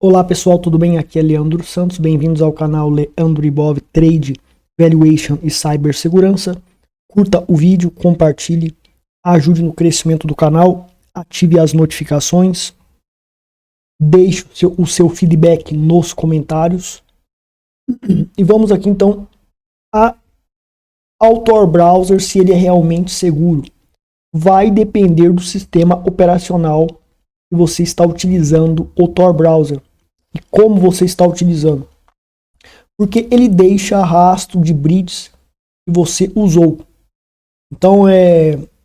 Olá pessoal, tudo bem? Aqui é Leandro Santos, bem-vindos ao canal Leandro Ibov Trade, Valuation e Cibersegurança. Curta o vídeo, compartilhe, ajude no crescimento do canal, ative as notificações, deixe o seu feedback nos comentários. E vamos aqui então ao Tor Browser, se ele é realmente seguro. Vai depender do sistema operacional que você está utilizando o Tor Browser e como você está utilizando, porque ele deixa rastro de bridges que você usou. Então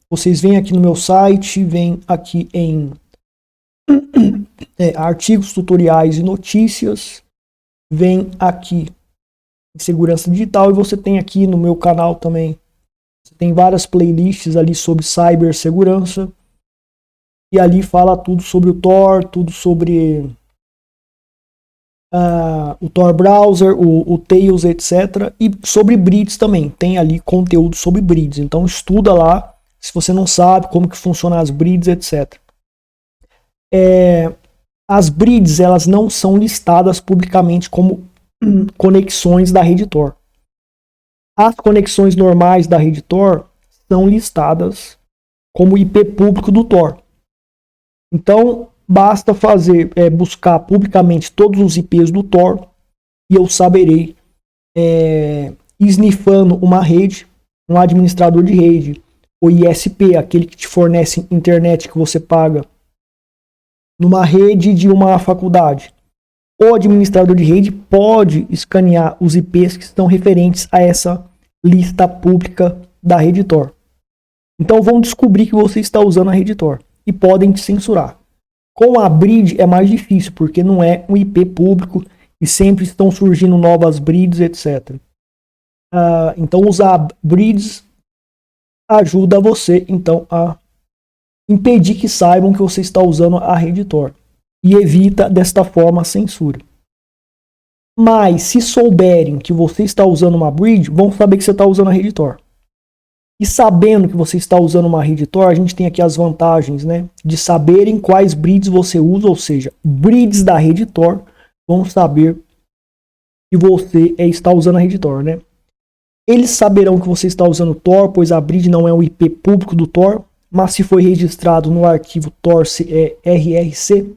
vocês vêm aqui no meu site, vêm aqui em artigos, tutoriais e notícias, vem aqui em segurança digital e você tem aqui no meu canal também, você tem várias playlists ali sobre cibersegurança e ali fala tudo sobre o Tor, tudo sobre o Tor Browser, o Tails, etc. E sobre bridges também, tem ali conteúdo sobre bridges, então estuda lá, se você não sabe como que funcionam as bridges, etc. As bridges, elas não são listadas publicamente como conexões da rede Tor. As conexões normais da rede Tor são listadas como IP público do Tor. Então, basta buscar publicamente todos os IPs do Tor e eu saberei, snifando uma rede, um administrador de rede, o ISP, aquele que te fornece internet que você paga numa rede de uma faculdade. O administrador de rede pode escanear os IPs que estão referentes a essa lista pública da rede Tor. Então vão descobrir que você está usando a rede Tor e podem te censurar. Com a bridge é mais difícil, porque não é um IP público e sempre estão surgindo novas bridges, etc. Então usar bridges ajuda você então a impedir que saibam que você está usando a rede Tor e evita desta forma a censura. Mas se souberem que você está usando uma bridge, vão saber que você está usando a rede Tor. E sabendo que você está usando uma rede Tor, a gente tem aqui as vantagens, né, de saberem quais bridges você usa, ou seja, bridges da rede Tor vão saber que você está usando a rede Tor, né? Eles saberão que você está usando Tor, pois a bridge não é um IP público do Tor, mas se foi registrado no arquivo Tor RRC,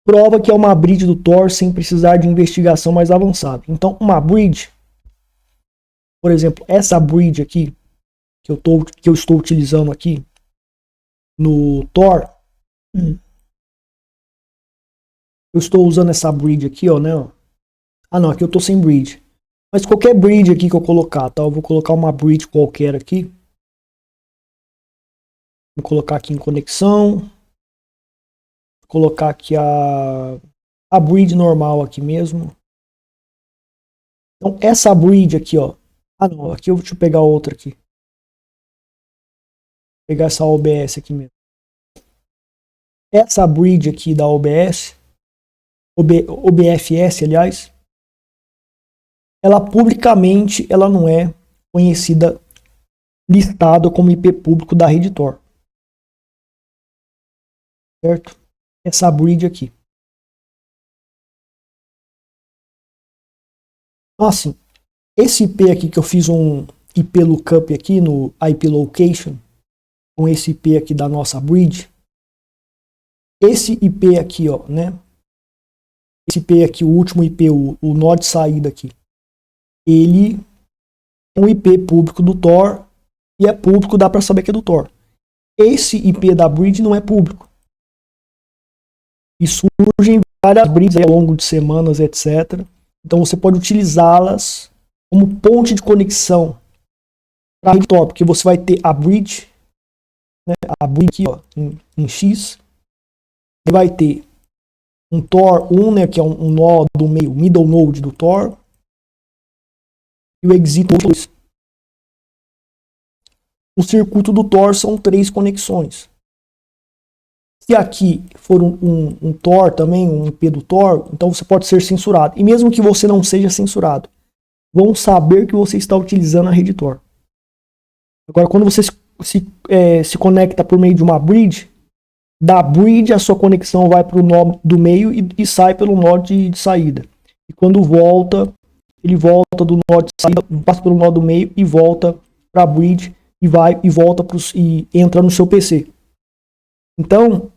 prova que é uma bridge do Tor sem precisar de investigação mais avançada. Então, uma bridge, por exemplo, essa bridge aqui, que eu estou utilizando aqui no Tor, eu estou usando essa bridge aqui, ó, né? Ah, não, aqui eu tô sem bridge. Mas qualquer bridge aqui que eu colocar, tá? Eu vou colocar uma bridge qualquer aqui. Vou colocar aqui em conexão. Vou colocar aqui a bridge normal aqui mesmo. Então, essa bridge aqui, ó. Ah, não, aqui deixa eu pegar outra aqui. Vou pegar essa OBS aqui mesmo. Essa bridge aqui da OBS, OBFS, aliás, ela publicamente ela não é conhecida, listada como IP público da rede Tor. Certo? Essa bridge aqui. Então, assim, esse IP aqui que eu fiz um IP lookup aqui no IP location, com esse IP aqui da nossa bridge, esse IP aqui, ó, né? Esse IP aqui, o último IP, o nó de saída aqui, ele é um IP público do Tor e é público, dá para saber que é do Tor. Esse IP da bridge não é público. E surgem várias bridges ao longo de semanas, etc. Então você pode utilizá-las como ponte de conexão para a rede Tor, porque você vai ter a bridge, né, a bridge aqui, ó, em X, e vai ter um Tor 1, né, que é um nó do meio, middle node do Tor, e o exit node 2. O circuito do Tor são 3 conexões. Se aqui for um Tor também, um IP do Tor, então você pode ser censurado. E mesmo que você não seja censurado, vão saber que você está utilizando a rede Tor. Agora, quando você se conecta por meio de uma bridge, Da bridge, a sua conexão vai para o nó do meio e sai pelo nó de saída. E quando volta, ele volta do nó de saída, passa pelo nó do meio e volta para a bridge e vai e volta e entra no seu PC. Então,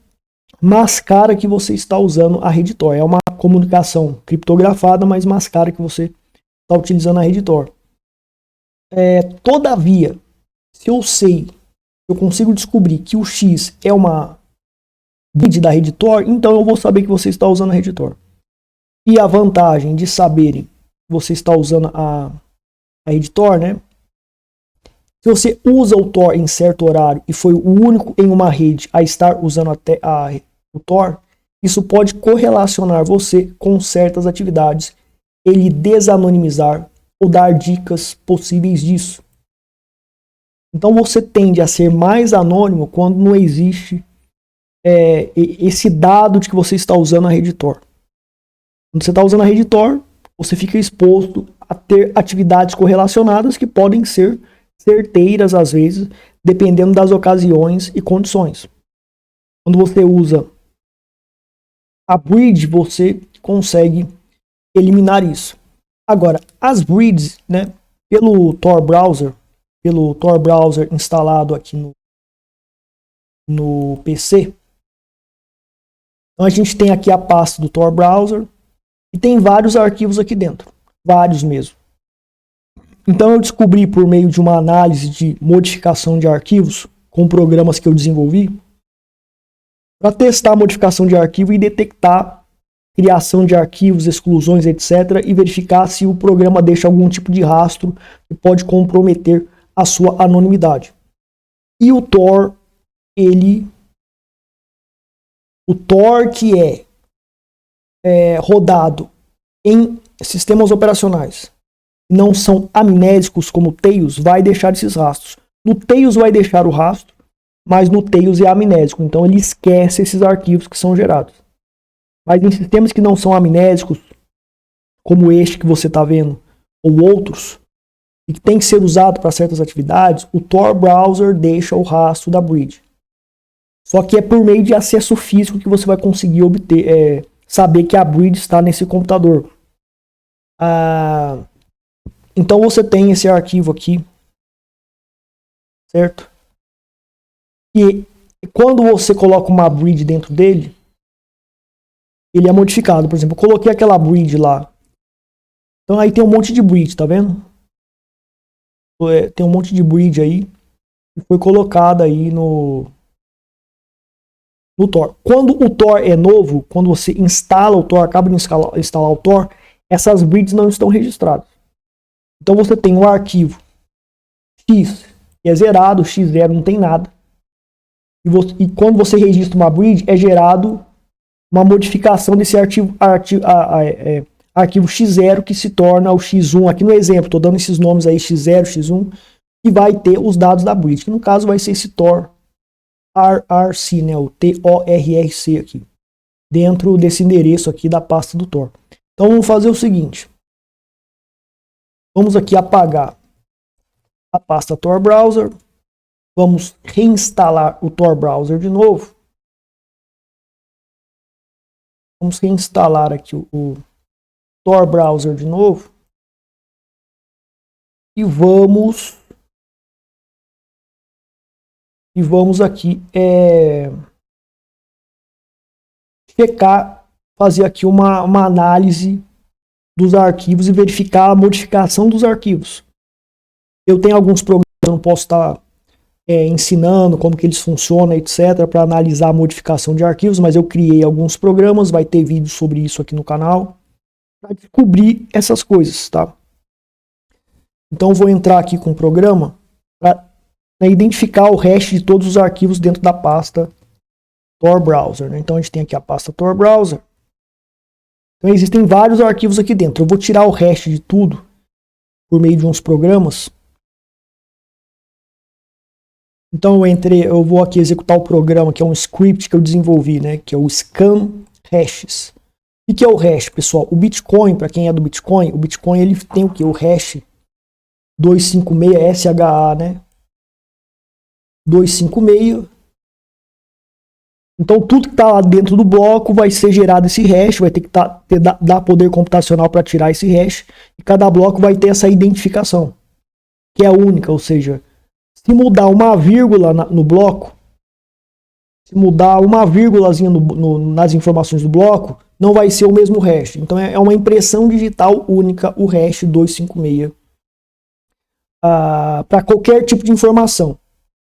mascara que você está usando a rede Tor. É uma comunicação criptografada, mas mascara que você está utilizando a rede Tor. Todavia, se eu consigo descobrir que o X é uma bridge da rede Tor, então eu vou saber que você está usando a rede Tor. E a vantagem de saberem que você está usando a rede Tor, né? Se você usa o Tor em certo horário e foi o único em uma rede a estar usando o Tor, isso pode correlacionar você com certas atividades, ele desanonimizar ou dar dicas possíveis disso. Então você tende a ser mais anônimo quando não existe esse dado de que você está usando a rede Tor. Quando você está usando a rede Tor, você fica exposto a ter atividades correlacionadas que podem ser certeiras às vezes, dependendo das ocasiões e condições. Quando você usa a bridge, você consegue eliminar isso. Agora, as bridges, né, pelo Tor Browser instalado aqui no PC, então a gente tem aqui a pasta do Tor Browser e tem vários arquivos aqui dentro, vários mesmo. Então eu descobri por meio de uma análise de modificação de arquivos com programas que eu desenvolvi para testar a modificação de arquivo e detectar criação de arquivos, exclusões, etc. e verificar se o programa deixa algum tipo de rastro que pode comprometer a sua anonimidade. E o Tor, o Tor que é rodado em sistemas operacionais não são amnésicos como o Tails, vai deixar esses rastros. No Tails vai deixar o rastro, mas no Tails é amnésico, então ele esquece esses arquivos que são gerados. Mas em sistemas que não são amnésicos, como este que você está vendo, ou outros, e que tem que ser usado para certas atividades, o Tor Browser deixa o rastro da bridge. Só que é por meio de acesso físico que você vai conseguir saber que a bridge está nesse computador. Então você tem esse arquivo aqui, certo? E quando você coloca uma bridge dentro dele, ele é modificado. Por exemplo, eu coloquei aquela bridge lá. Então aí tem um monte de bridge, tá vendo? Tem um monte de bridge aí que foi colocada aí no Tor. Quando o Tor é novo, quando você instala o Tor, acaba de instalar o Tor, essas bridges não estão registradas. Então você tem um arquivo X que é zerado, X0 não tem nada. E quando você registra uma bridge, é gerado uma modificação desse arquivo X0 que se torna o X1. Aqui no exemplo, estou dando esses nomes aí, X0, X1, que vai ter os dados da bridge, que no caso vai ser esse Tor RRC, né, o TORRC aqui, dentro desse endereço aqui da pasta do Tor. Então vamos fazer o seguinte. Vamos aqui apagar a pasta Tor Browser. Vamos reinstalar o Tor Browser de novo. Vamos reinstalar aqui o Tor Browser de novo. E vamos aqui checar, fazer aqui uma análise dos arquivos e verificar a modificação dos arquivos. Eu tenho alguns programas que eu não posso estar ensinando como que eles funcionam, etc, para analisar a modificação de arquivos, mas eu criei alguns programas, vai ter vídeo sobre isso aqui no canal, para descobrir essas coisas, tá? Então eu vou entrar aqui com o programa para identificar o hash de todos os arquivos dentro da pasta Tor Browser, né? Então a gente tem aqui a pasta Tor Browser. Então existem vários arquivos aqui dentro. Eu vou tirar o hash de tudo por meio de uns programas. Então eu vou aqui executar o programa, que é um script que eu desenvolvi, né, que é o scan hashes. O que é o hash, pessoal? O Bitcoin, para quem é do Bitcoin, o Bitcoin ele tem o que? O hash 256 SHA, né? 256 Então tudo que está lá dentro do bloco vai ser gerado esse hash, vai ter que dar poder computacional para tirar esse hash, e cada bloco vai ter essa identificação, que é única, ou seja, se mudar uma vírgula no bloco, se mudar uma vírgulazinha nas informações do bloco, não vai ser o mesmo hash. Então é uma impressão digital única, o hash 256, para qualquer tipo de informação.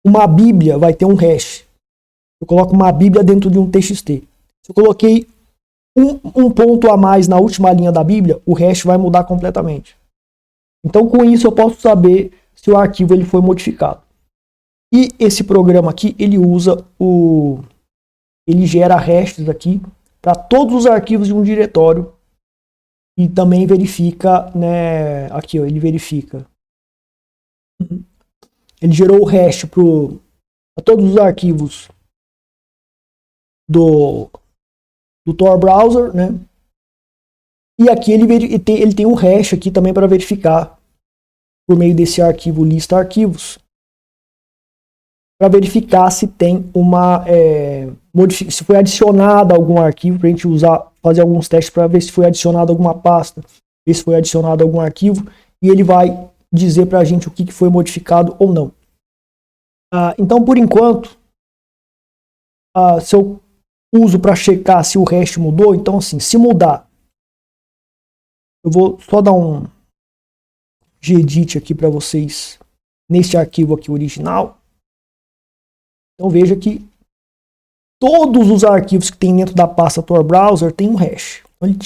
Uma bíblia vai ter um hash. Eu coloco uma bíblia dentro de um TXT. Se eu coloquei um ponto a mais na última linha da bíblia, o hash vai mudar completamente. Então com isso eu posso saber se o arquivo ele foi modificado. E esse programa aqui, ele usa ele gera hashes aqui para todos os arquivos de um diretório e também verifica, né, aqui ó, ele verifica. Ele gerou o hash para todos os arquivos do Tor Browser, né? E aqui ele tem um hash aqui também para verificar por meio desse arquivo lista arquivos, para verificar se tem se foi adicionado algum arquivo, para a gente fazer alguns testes para ver se foi adicionado alguma pasta, ver se foi adicionado algum arquivo, e ele vai dizer para a gente o que foi modificado ou não. Então, por enquanto, se eu uso para checar se o hash mudou, então assim, se mudar, eu vou só dar um gedit aqui para vocês neste arquivo aqui original. Então veja que todos os arquivos que tem dentro da pasta Tor Browser tem um hash. Então ele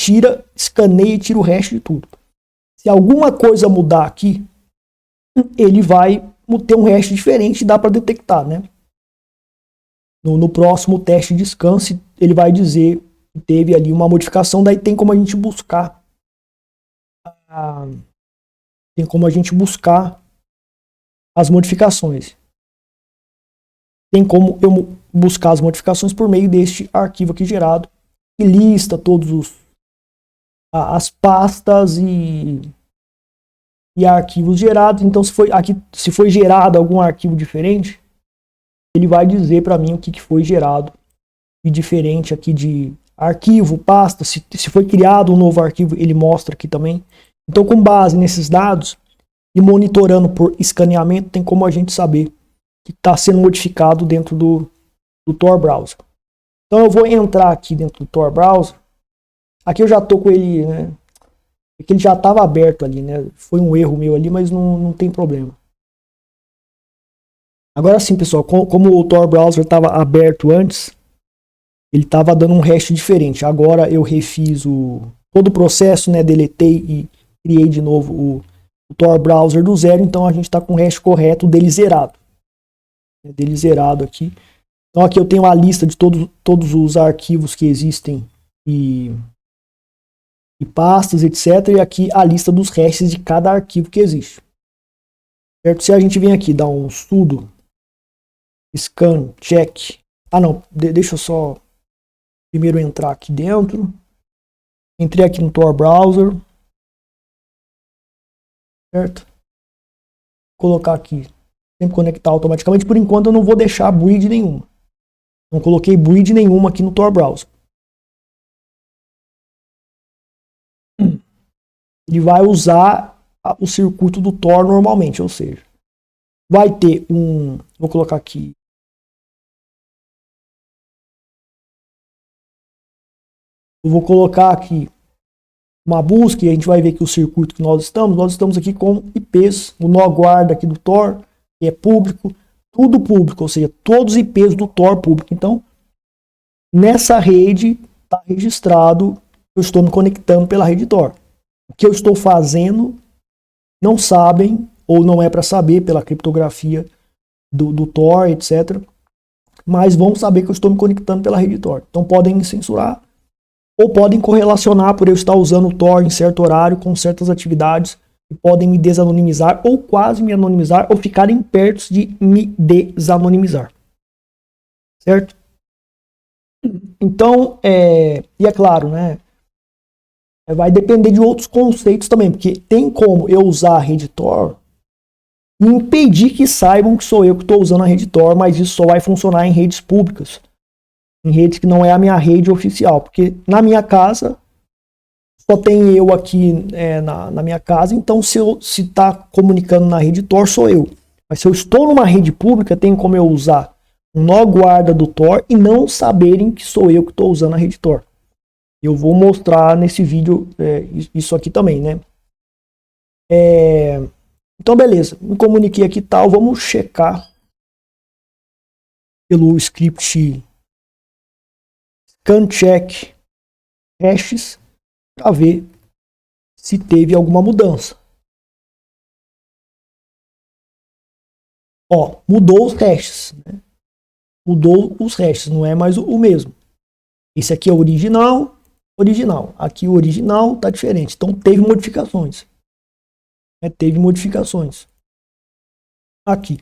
escaneia e tira o hash de tudo. Se alguma coisa mudar aqui, ele vai ter um hash diferente e dá para detectar, né? No próximo teste de scan, ele vai dizer que teve ali uma modificação, daí tem como a gente buscar as modificações. Tem como eu buscar as modificações por meio deste arquivo aqui gerado, que lista todos as pastas e arquivos gerados. Então se foi gerado algum arquivo diferente, ele vai dizer para mim o que foi gerado de diferente aqui de arquivo, pasta. Se foi criado um novo arquivo, ele mostra aqui também. Então, com base nesses dados e monitorando por escaneamento, tem como a gente saber que está sendo modificado dentro do Tor Browser. Então eu vou entrar aqui dentro do Tor Browser. Aqui eu já estou com ele, né? Porque ele já estava aberto ali, né? Foi um erro meu ali, mas não tem problema. Agora sim, pessoal, como o Tor Browser estava aberto antes, ele estava dando um hash diferente. Agora eu refiz todo o processo, né? Deletei e criei de novo o Tor Browser do zero. Então a gente está com o hash correto dele zerado. Dele zerado aqui. Então aqui eu tenho a lista de todos os arquivos que existem e pastas, etc. E aqui a lista dos hashes de cada arquivo que existe. Certo? Se a gente vem aqui, dar um sudo scan check. Não, deixa eu só primeiro entrar aqui dentro. Entrei aqui no Tor Browser. Certo? Vou colocar aqui, sempre conectar automaticamente. Por enquanto eu não vou deixar bridge nenhuma. Não coloquei bridge nenhuma aqui no Tor Browser. Ele vai usar o circuito do Tor normalmente, ou seja, vai ter vou colocar aqui, eu vou colocar aqui uma busca e a gente vai ver que o circuito que nós estamos aqui com IPs, o nó guarda aqui do Tor, que é público, tudo público, ou seja, todos os IPs do Tor público. Então, nessa rede está registrado, eu estou me conectando pela rede Tor. O que eu estou fazendo, não sabem, ou não é para saber pela criptografia do Tor, etc. Mas vão saber que eu estou me conectando pela rede Tor. Então podem me censurar, ou podem correlacionar por eu estar usando o Tor em certo horário com certas atividades, e podem me desanonimizar, ou quase me anonimizar, ou ficarem perto de me desanonimizar. Certo? Então, e é claro, né? Vai depender de outros conceitos também, porque tem como eu usar a rede Tor e impedir que saibam que sou eu que estou usando a rede Tor, mas isso só vai funcionar em redes públicas. em redes que não é a minha rede oficial, porque na minha casa só tem eu aqui na minha casa, então se tá comunicando na rede Tor, sou eu. Mas se eu estou numa rede pública, tem como eu usar um nó guarda do Tor e não saberem que sou eu que estou usando a rede Tor. Eu vou mostrar nesse vídeo isso aqui também, né? Então, beleza. Me comuniquei aqui e tal. Vamos checar pelo script scancheck hashes para ver se teve alguma mudança. Ó, mudou os hashes, né? Mudou os hashes, não é mais o mesmo. Esse aqui é o original. Aqui o original tá diferente. Então teve modificações. Teve modificações. Aqui.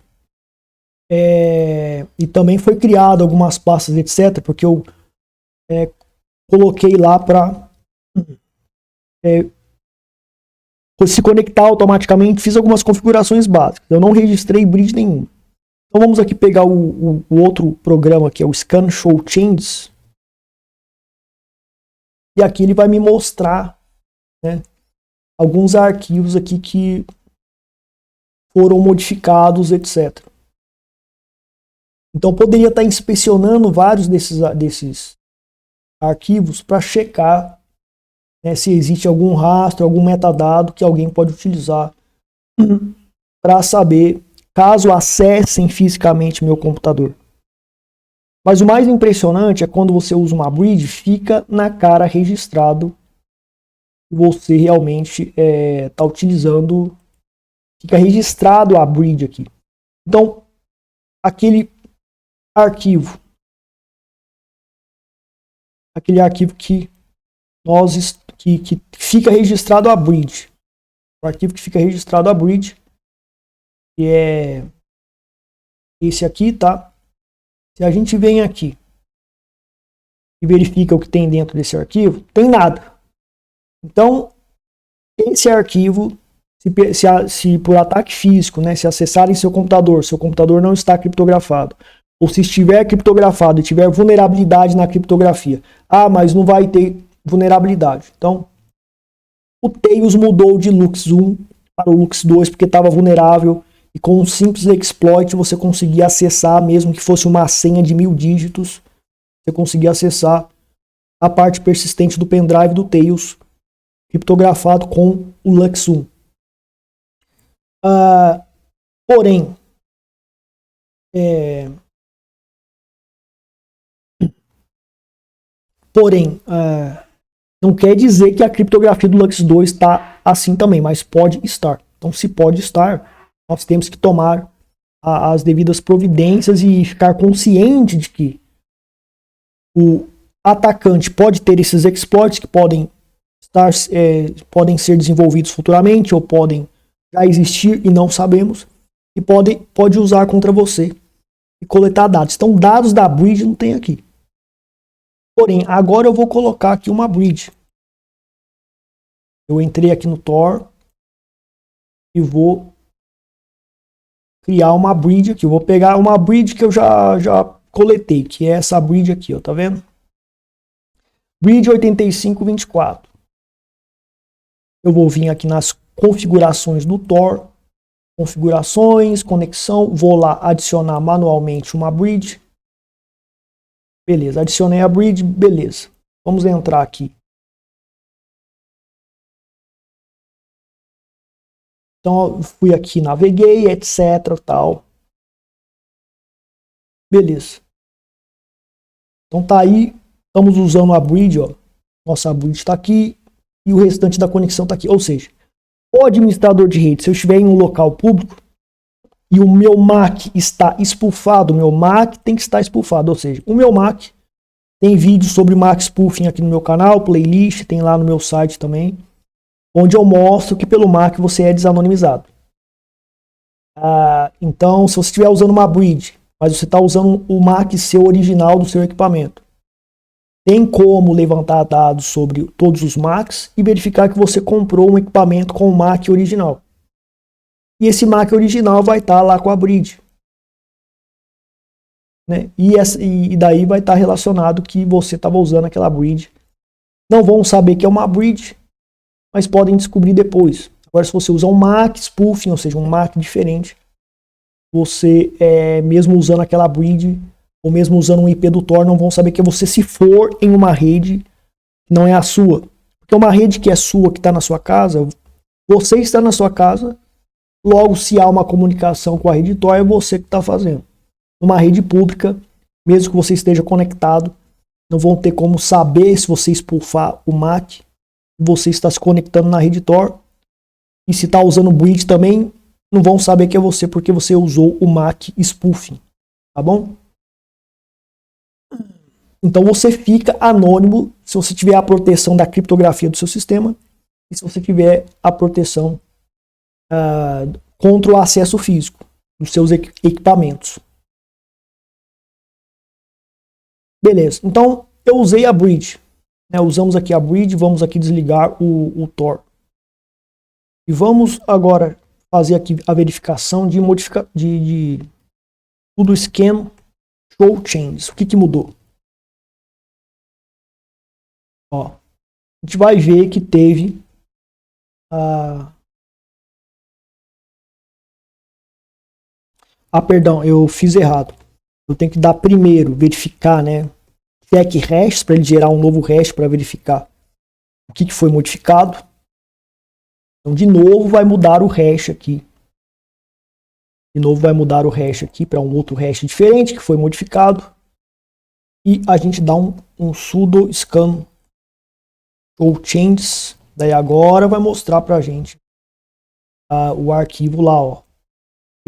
E também foi criado algumas pastas, etc. Porque eu coloquei lá para se conectar automaticamente. Fiz algumas configurações básicas. Eu não registrei bridge nenhum. Então vamos aqui pegar o outro programa que é o Scan Show Changes. E aqui ele vai me mostrar, né, alguns arquivos aqui que foram modificados, etc. Então poderia estar inspecionando vários desses arquivos para checar, né, se existe algum rastro, algum metadado que alguém pode utilizar para saber caso acessem fisicamente meu computador. Mas o mais impressionante é quando você usa uma bridge, fica na cara registrado que você realmente está utilizando, fica registrado a bridge aqui. Então, aquele arquivo que que fica registrado a bridge, o arquivo que fica registrado a bridge, que é esse aqui, tá? Se a gente vem aqui e verifica o que tem dentro desse arquivo, tem nada. Então, esse arquivo, se por ataque físico, né, se acessarem seu computador não está criptografado, ou se estiver criptografado e tiver vulnerabilidade na criptografia, mas não vai ter vulnerabilidade. Então, o Tails mudou de Lux 1 para o Lux 2 porque estava vulnerável, e com um simples exploit você conseguia acessar, mesmo que fosse uma senha de 1000 dígitos, você conseguia acessar a parte persistente do pendrive do Tails, criptografado com o Lux 1. Porém, não quer dizer que a criptografia do Lux 2 está assim também, mas pode estar. Então, se pode estar, nós temos que tomar as devidas providências e ficar consciente de que o atacante pode ter esses exploits que podem ser desenvolvidos futuramente ou podem já existir e não sabemos, e pode usar contra você e coletar dados. Então, dados da bridge não tem aqui. Porém, agora eu vou colocar aqui uma bridge. Eu entrei aqui no Tor e vou criar uma bridge aqui. Eu vou pegar uma bridge que eu já coletei, que é essa bridge aqui, ó, tá vendo? Bridge 8524. Eu vou vir aqui nas configurações do Tor, configurações, conexão, vou lá adicionar manualmente uma bridge. Beleza, adicionei a bridge, beleza. Vamos entrar aqui. Então, fui aqui, naveguei, etc, tal. Beleza. Então tá aí, estamos usando a bridge, ó. Nossa bridge está aqui e o restante da conexão está aqui. Ou seja, o administrador de rede, se eu estiver em um local público e o meu MAC está espufado, o meu MAC tem que estar espufado. Ou seja, o meu MAC, tem vídeo sobre MAC spoofing aqui no meu canal, playlist, tem lá no meu site também, onde eu mostro que pelo MAC você é desanonimizado. Então, se você estiver usando uma bridge, mas você está usando o MAC seu original do seu equipamento, tem como levantar dados sobre todos os MACs e verificar que você comprou um equipamento com o MAC original. E esse MAC original vai estar lá com a bridge. né? E daí vai estar relacionado que você estava usando aquela bridge. Não vão saber que é uma bridge, mas podem descobrir depois. Agora, se você usar um MAC spoofing, ou seja, um MAC diferente, você, mesmo usando aquela bridge, ou mesmo usando um IP do Tor, não vão saber que é você, se for em uma rede que não é a sua. Porque uma rede que é sua, que está na sua casa, você está na sua casa, logo, se há uma comunicação com a rede Tor, é você que está fazendo. Numa rede pública, mesmo que você esteja conectado, não vão ter como saber se você spoofar o MAC, você está se conectando na rede Tor. E se está usando o bridge também, não vão saber que é você, porque você usou o MAC spoofing, tá bom? Então você fica anônimo se você tiver a proteção da criptografia do seu sistema e se você tiver a proteção contra o acesso físico dos seus equipamentos. Beleza, então eu usei a bridge, né? Usamos aqui a bridge, vamos aqui desligar o Tor. E vamos agora fazer aqui a verificação de tudo scan show changes. O que mudou? Ó, a gente vai ver que teve perdão, eu fiz errado. Eu tenho que dar primeiro, verificar, né? Check hash para ele gerar um novo hash para verificar o que foi modificado. Então, de novo, vai mudar o hash aqui. De novo, vai mudar o hash aqui para um outro hash diferente que foi modificado. E a gente dá um sudo scan show changes. Daí agora vai mostrar para a gente o arquivo lá, ó.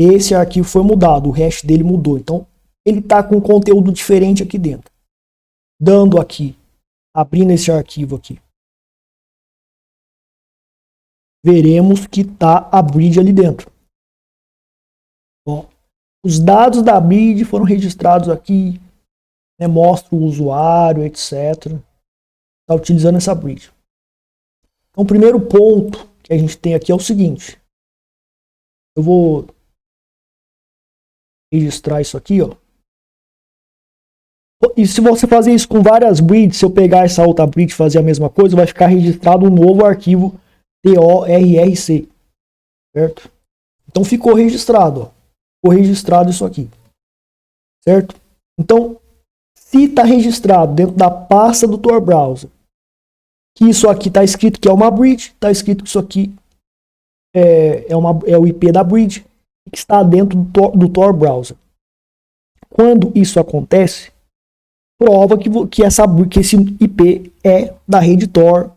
Esse arquivo foi mudado, o hash dele mudou. Então, ele está com conteúdo diferente aqui dentro. Dando aqui, abrindo esse arquivo aqui, veremos que está a bridge ali dentro. Bom, os dados da bridge foram registrados aqui, né, mostra o usuário, etc. Está utilizando essa bridge. Então, o primeiro ponto que a gente tem aqui é o seguinte. Eu vou registrar isso aqui, ó. E se você fazer isso com várias bridges, se eu pegar essa outra bridge e fazer a mesma coisa, vai ficar registrado um novo arquivo TORRC, certo? Então ficou registrado, ó. Ficou registrado isso aqui, certo? Então, se está registrado dentro da pasta do Tor Browser, que isso aqui está escrito que é uma bridge, está escrito que isso aqui é o IP da bridge, que está dentro do Tor Browser. Quando isso acontece, prova que esse IP é da rede Tor,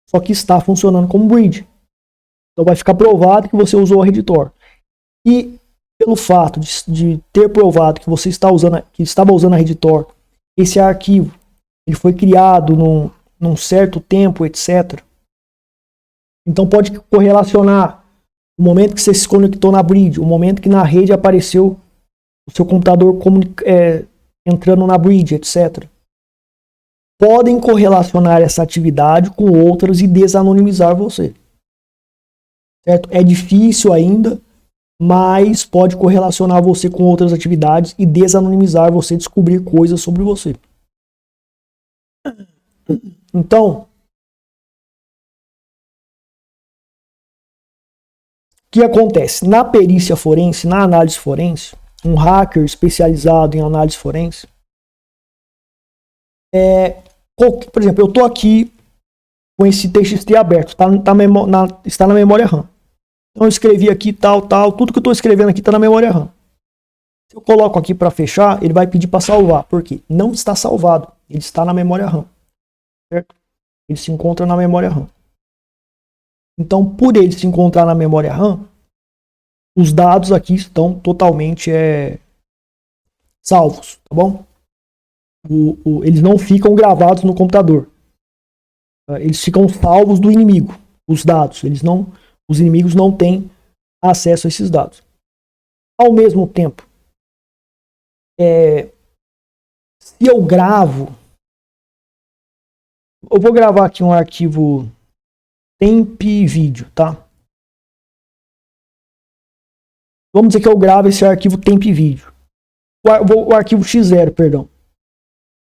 só que está funcionando como bridge. Então vai ficar provado que você usou a rede Tor. E pelo fato de ter provado que você estava usando a rede Tor, esse arquivo ele foi criado num certo tempo, etc. Então pode correlacionar o momento que você se conectou na bridge, o momento que na rede apareceu o seu computador entrando na bridge, etc. Podem correlacionar essa atividade com outras e desanonimizar você. Certo? É difícil ainda, mas pode correlacionar você com outras atividades e desanonimizar você, descobrir coisas sobre você. Então, o que acontece? Na perícia forense, na análise forense, um hacker especializado em análise forense, por exemplo, eu estou aqui com esse TXT aberto, está na memória RAM. Então eu escrevi aqui tal, tudo que eu estou escrevendo aqui está na memória RAM. Se eu coloco aqui para fechar, ele vai pedir para salvar, porque não está salvado, ele está na memória RAM, certo? Ele se encontra na memória RAM. Então, por ele se encontrar na memória RAM, os dados aqui estão totalmente salvos, tá bom? Eles não ficam gravados no computador. Eles ficam salvos do inimigo, os dados. Os inimigos não têm acesso a esses dados. Ao mesmo tempo, se eu gravo, eu vou gravar aqui um arquivo temp vídeo, tá? Vamos dizer que eu gravo esse arquivo temp vídeo. o arquivo x0, perdão.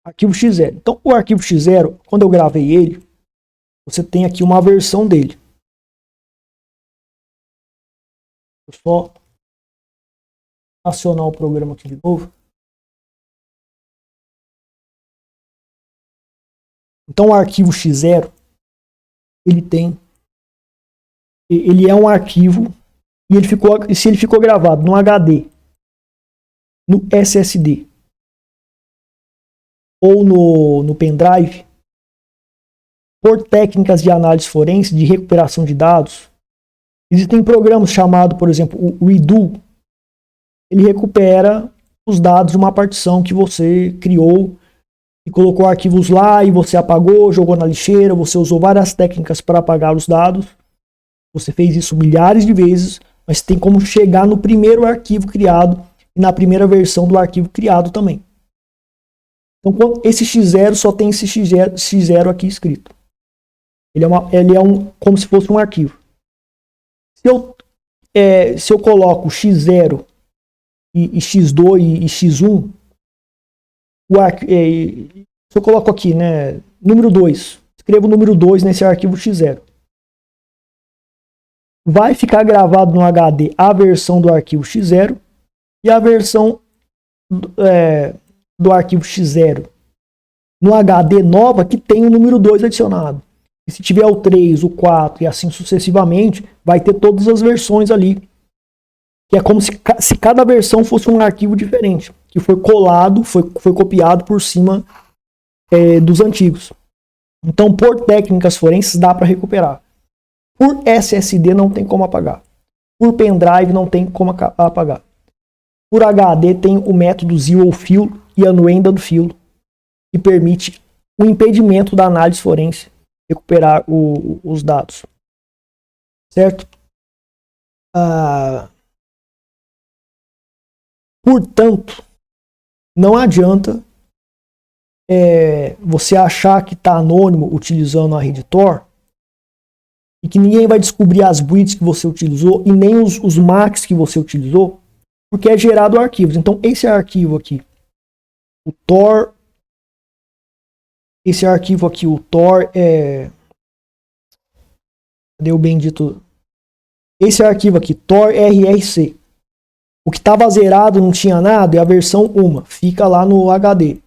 Arquivo x0. Então, o arquivo x0, quando eu gravei ele, você tem aqui uma versão dele. Vou só acionar o programa aqui de novo. Então, o arquivo x0, ele é um arquivo e se ele ficou gravado no HD, no SSD ou no pendrive, por técnicas de análise forense, de recuperação de dados, existem programas chamados, por exemplo, o Redo. Ele recupera os dados de uma partição que você criou e colocou arquivos lá e você apagou, jogou na lixeira, você usou várias técnicas para apagar os dados. Você fez isso milhares de vezes, mas tem como chegar no primeiro arquivo criado e na primeira versão do arquivo criado também. Então, esse x0 só tem esse x0 aqui escrito. Ele é como se fosse um arquivo. Se eu coloco x0 e x2 e x1, se eu coloco aqui, né, número 2, escrevo o número 2 nesse arquivo x0. Vai ficar gravado no HD a versão do arquivo x0 e a versão do arquivo x0 no HD nova que tem o número 2 adicionado. E se tiver o 3, o 4 e assim sucessivamente, vai ter todas as versões ali. Que é como se cada versão fosse um arquivo diferente, que foi colado, foi copiado por cima dos antigos. Então, por técnicas forenses, dá para recuperar. Por SSD não tem como apagar. Por pendrive não tem como apagar. Por HD tem o método Zero Fill e Unwinded Fill, que permite o impedimento da análise forense recuperar os dados. Certo? Portanto, não adianta você achar que está anônimo utilizando a rede Tor e que ninguém vai descobrir as breeds que você utilizou e nem os MACs que você utilizou, porque é gerado arquivos. Então, esse arquivo aqui, o Tor, cadê o bendito? Esse arquivo aqui, Tor RRC. O que estava zerado, não tinha nada, é a versão 1, fica lá no HD.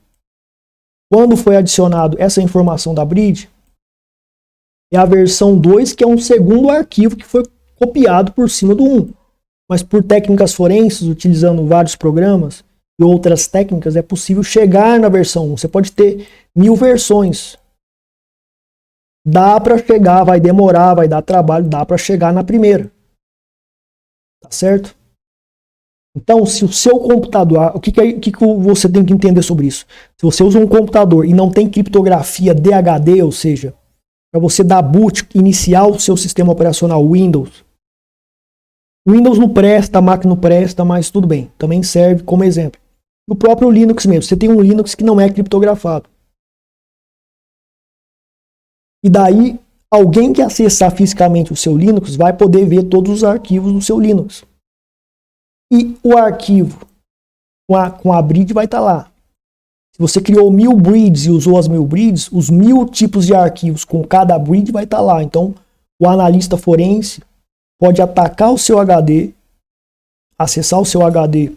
Quando foi adicionado essa informação da breed, é a versão 2, que é um segundo arquivo que foi copiado por cima do 1. Mas por técnicas forenses, utilizando vários programas e outras técnicas, é possível chegar na versão 1. Você pode ter 1000 versões. Dá para chegar, vai demorar, vai dar trabalho, dá para chegar na primeira. Tá certo? Então, se o seu computador... O que você tem que entender sobre isso? Se você usa um computador e não tem criptografia DHD, ou seja, para você dar boot, iniciar o seu sistema operacional Windows. Windows não presta, a Mac não presta, mas tudo bem. Também serve como exemplo. O próprio Linux mesmo. Você tem um Linux que não é criptografado. E daí, alguém que acessar fisicamente o seu Linux vai poder ver todos os arquivos do seu Linux. E o arquivo com a breed vai estar lá. Se você criou 1000 breeds e usou as 1000 breeds, os 1000 tipos de arquivos com cada breed vai estar lá. Então, o analista forense pode atacar o seu HD, acessar o seu HD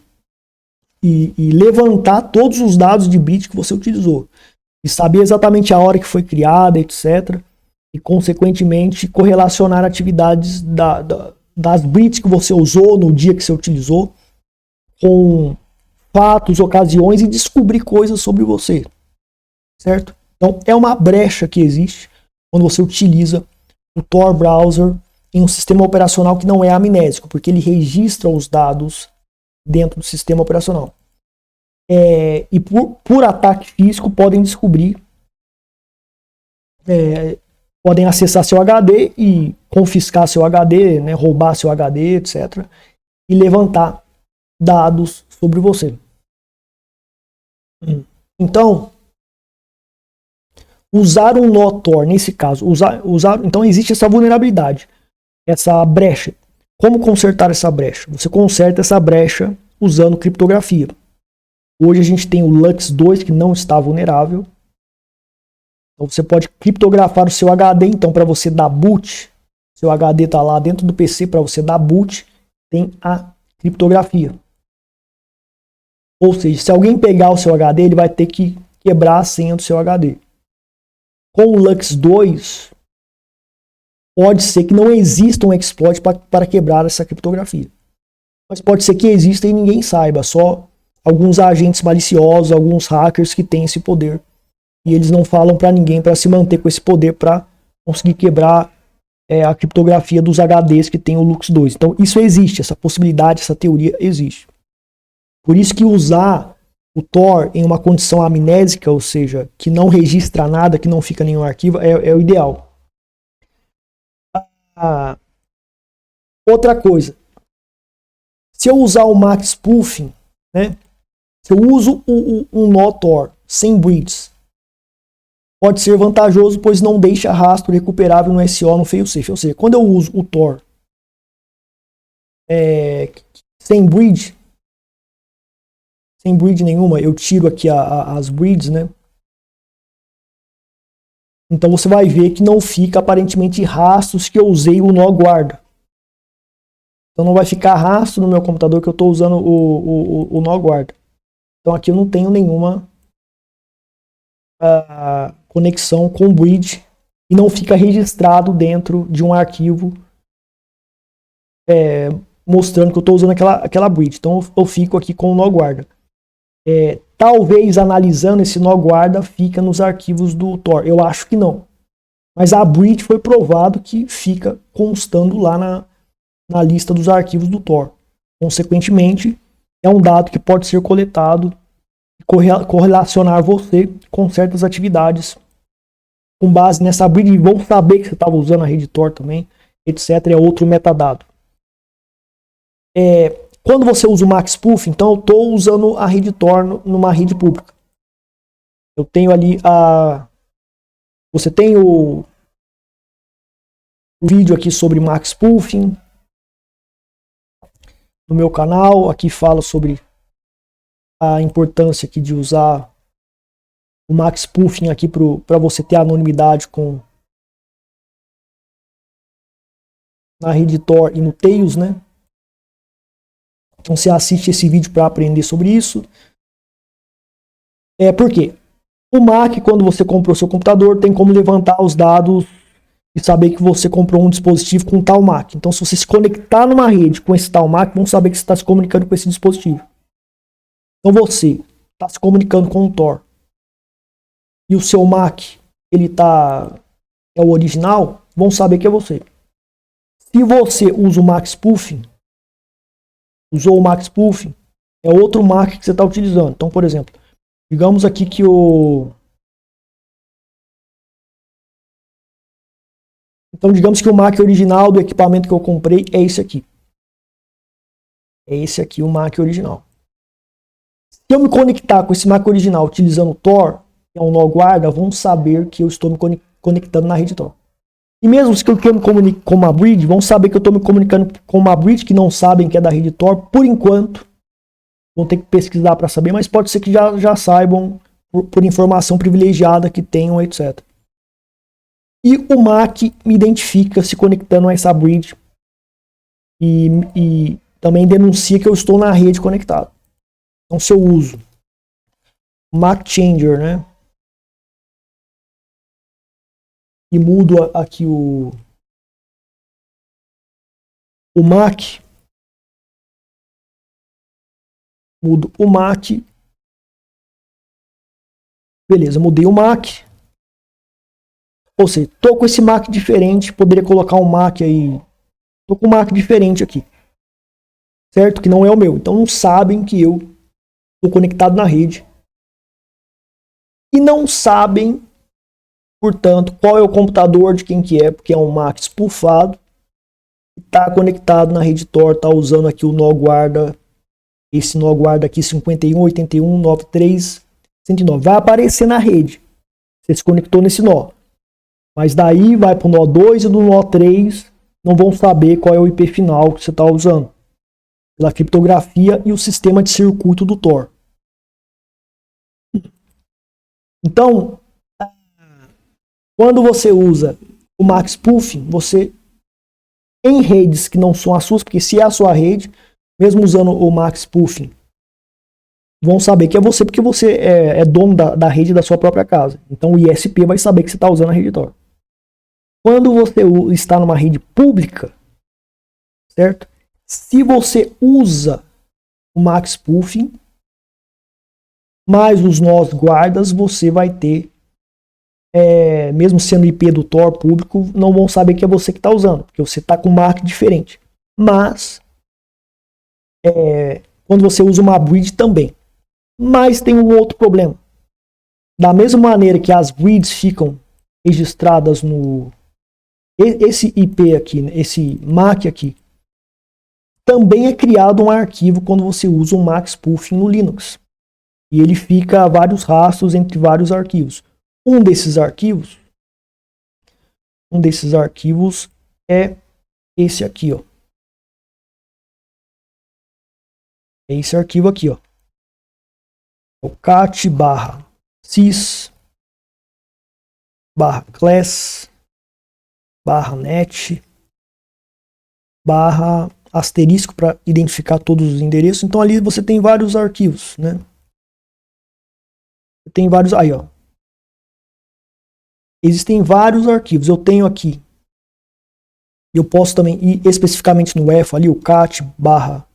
e levantar todos os dados de bit que você utilizou. E saber exatamente a hora que foi criada, etc. E, consequentemente, correlacionar atividades das bits que você usou no dia que você utilizou com fatos, ocasiões e descobrir coisas sobre você. Certo? Então, é uma brecha que existe quando você utiliza o Tor Browser em um sistema operacional que não é amnésico, porque ele registra os dados dentro do sistema operacional. E por ataque físico podem descobrir, podem acessar seu HD e confiscar seu HD, né, roubar seu HD, etc. E levantar dados sobre você. Então, usar um nó Tor, nesse caso, então existe essa vulnerabilidade, essa brecha. Como consertar essa brecha? Você conserta essa brecha usando criptografia. Hoje a gente tem o Lux 2 que não está vulnerável. Então você pode criptografar o seu HD. Então para você dar boot, seu HD está lá dentro do PC, para você dar boot, tem a criptografia. Ou seja, se alguém pegar o seu HD, ele vai ter que quebrar a senha do seu HD. Com o Lux 2, pode ser que não exista um exploit para quebrar essa criptografia. Mas pode ser que exista e ninguém saiba. Só alguns agentes maliciosos, alguns hackers que têm esse poder. E eles não falam para ninguém para se manter com esse poder para conseguir quebrar a criptografia dos HDs que tem o Lux 2. Então isso existe, essa possibilidade, essa teoria existe. Por isso que usar o Tor em uma condição amnésica, ou seja, que não registra nada, que não fica nenhum arquivo, é o ideal. Outra coisa, se eu usar o Mac Spoofing, né, se eu uso um nó Tor sem bridges, pode ser vantajoso, pois não deixa rastro recuperável no SO, no failsafe. Ou seja, quando eu uso o Tor sem bridge nenhuma, eu tiro aqui as bridges, né? Então você vai ver que não fica aparentemente rastros que eu usei o nó guarda. Então não vai ficar rastro no meu computador que eu estou usando o nó guarda. Então aqui eu não tenho nenhuma conexão com bridge e não fica registrado dentro de um arquivo mostrando que eu estou usando aquela bridge. Então eu fico aqui com o nó guarda. Talvez analisando esse nó guarda fica nos arquivos do Tor. Eu acho que não. Mas a bridge foi provado que fica constando lá na lista dos arquivos do Tor. Consequentemente, é um dado que pode ser coletado e correlacionar você com certas atividades com base nessa bridge. Vão saber que você estava usando a rede Tor também, etc. É outro metadado. Quando você usa o Mac Spoof, então eu estou usando a rede Tor numa rede pública. Eu tenho ali você tem o vídeo aqui sobre Mac Spoofing no meu canal. Aqui fala sobre a importância aqui de usar o Mac Spoofing aqui para você ter anonimidade na rede Tor e no Tails, né? Então você assiste esse vídeo para aprender sobre isso. Por quê? O Mac, quando você comprou seu computador, tem como levantar os dados e saber que você comprou um dispositivo com tal Mac. Então, se você se conectar numa rede com esse tal Mac, vão saber que você está se comunicando com esse dispositivo. Então, você está se comunicando com o Tor e o seu Mac é o original, vão saber que é você. Se você usa o Mac Spoofing, usou o Mac Spoofing, é outro Mac que você está utilizando. Então, por exemplo, digamos aqui que digamos que o Mac original do equipamento que eu comprei é esse aqui. É esse aqui o Mac original. Se eu me conectar com esse Mac original utilizando o Tor, que é um nó guarda, vão saber que eu estou me conectando na rede Tor. E mesmo se eu me comunique com uma bridge, vão saber que eu estou me comunicando com uma bridge que não sabem que é da rede Tor, por enquanto. Vão ter que pesquisar para saber, mas pode ser que já saibam por informação privilegiada que tenham, etc. E o Mac me identifica se conectando a essa bridge e também denuncia que eu estou na rede conectado. Então, se eu uso Mac Changer, né? E mudo aqui o Mac. Mudo o Mac. Beleza, mudei o Mac. Ou seja, tô com esse Mac diferente. Poderia colocar um Mac aí. Tô com um Mac diferente aqui. Certo? Que não é o meu. Então não sabem que eu estou conectado na rede. E não sabem, portanto, qual é o computador de quem que é. Porque é um Mac spoofado. Está conectado na rede Tor. Está usando aqui o nó guarda. Esse nó guarda aqui 518193 109. Vai aparecer na rede. Você se conectou nesse nó. Mas daí vai para o nó 2 e do nó 3 não vão saber qual é o IP final que você está usando. Pela criptografia e o sistema de circuito do Tor. Então, quando você usa o MAC Spoofing, você, em redes que não são as suas, porque se é a sua rede, mesmo usando o MAC Spoofing, vão saber que é você, porque você é dono da rede da sua própria casa. Então o ISP vai saber que você está usando a rede Tor. Quando você está numa rede pública, certo? Se você usa o MAC Spoofing, mais os nós guardas, você vai ter, mesmo sendo IP do Tor público, não vão saber que é você que está usando, porque você está com um MAC diferente. Mas, quando você usa uma bridge também. Mas tem um outro problema. Da mesma maneira que as bridges ficam registradas no... Esse IP aqui, esse MAC aqui, também é criado um arquivo quando você usa um MAC Spoofing no Linux. E ele fica vários rastros entre vários arquivos. Um desses arquivos é esse aqui, ó. É esse arquivo aqui, ó. O cat barra sys barra class barra net barra asterisco para identificar todos os endereços. Então ali você tem vários arquivos, né? Tem vários aí, ó. Existem vários arquivos. Eu tenho aqui. Eu posso também ir especificamente no EFO ali, o cat barra.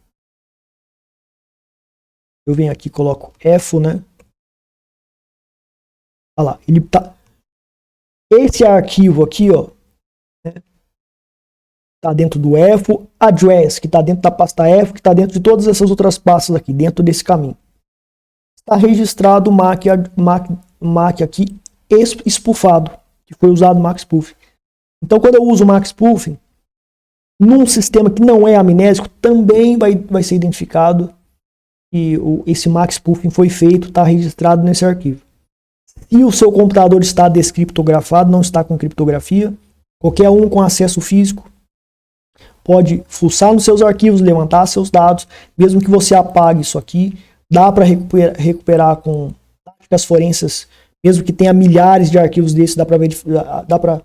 Eu venho aqui e coloco EFO, né? Olha lá, ele tá. Esse arquivo aqui, ó, né, tá dentro do EFO address, que tá dentro da pasta EFO, que tá dentro de todas essas outras pastas aqui, dentro desse caminho. Está registrado o MAC aqui espufado, que foi usado o MAC Spoofing. Então, quando eu uso o MAC Spoofing, num sistema que não é amnésico, também vai ser identificado que esse MAC Spoofing foi feito, está registrado nesse arquivo. Se o seu computador está descriptografado, não está com criptografia, qualquer um com acesso físico pode fuçar nos seus arquivos, levantar seus dados, mesmo que você apague isso aqui, dá para recuperar com táticas forenses, mesmo que tenha milhares de arquivos desses, dá para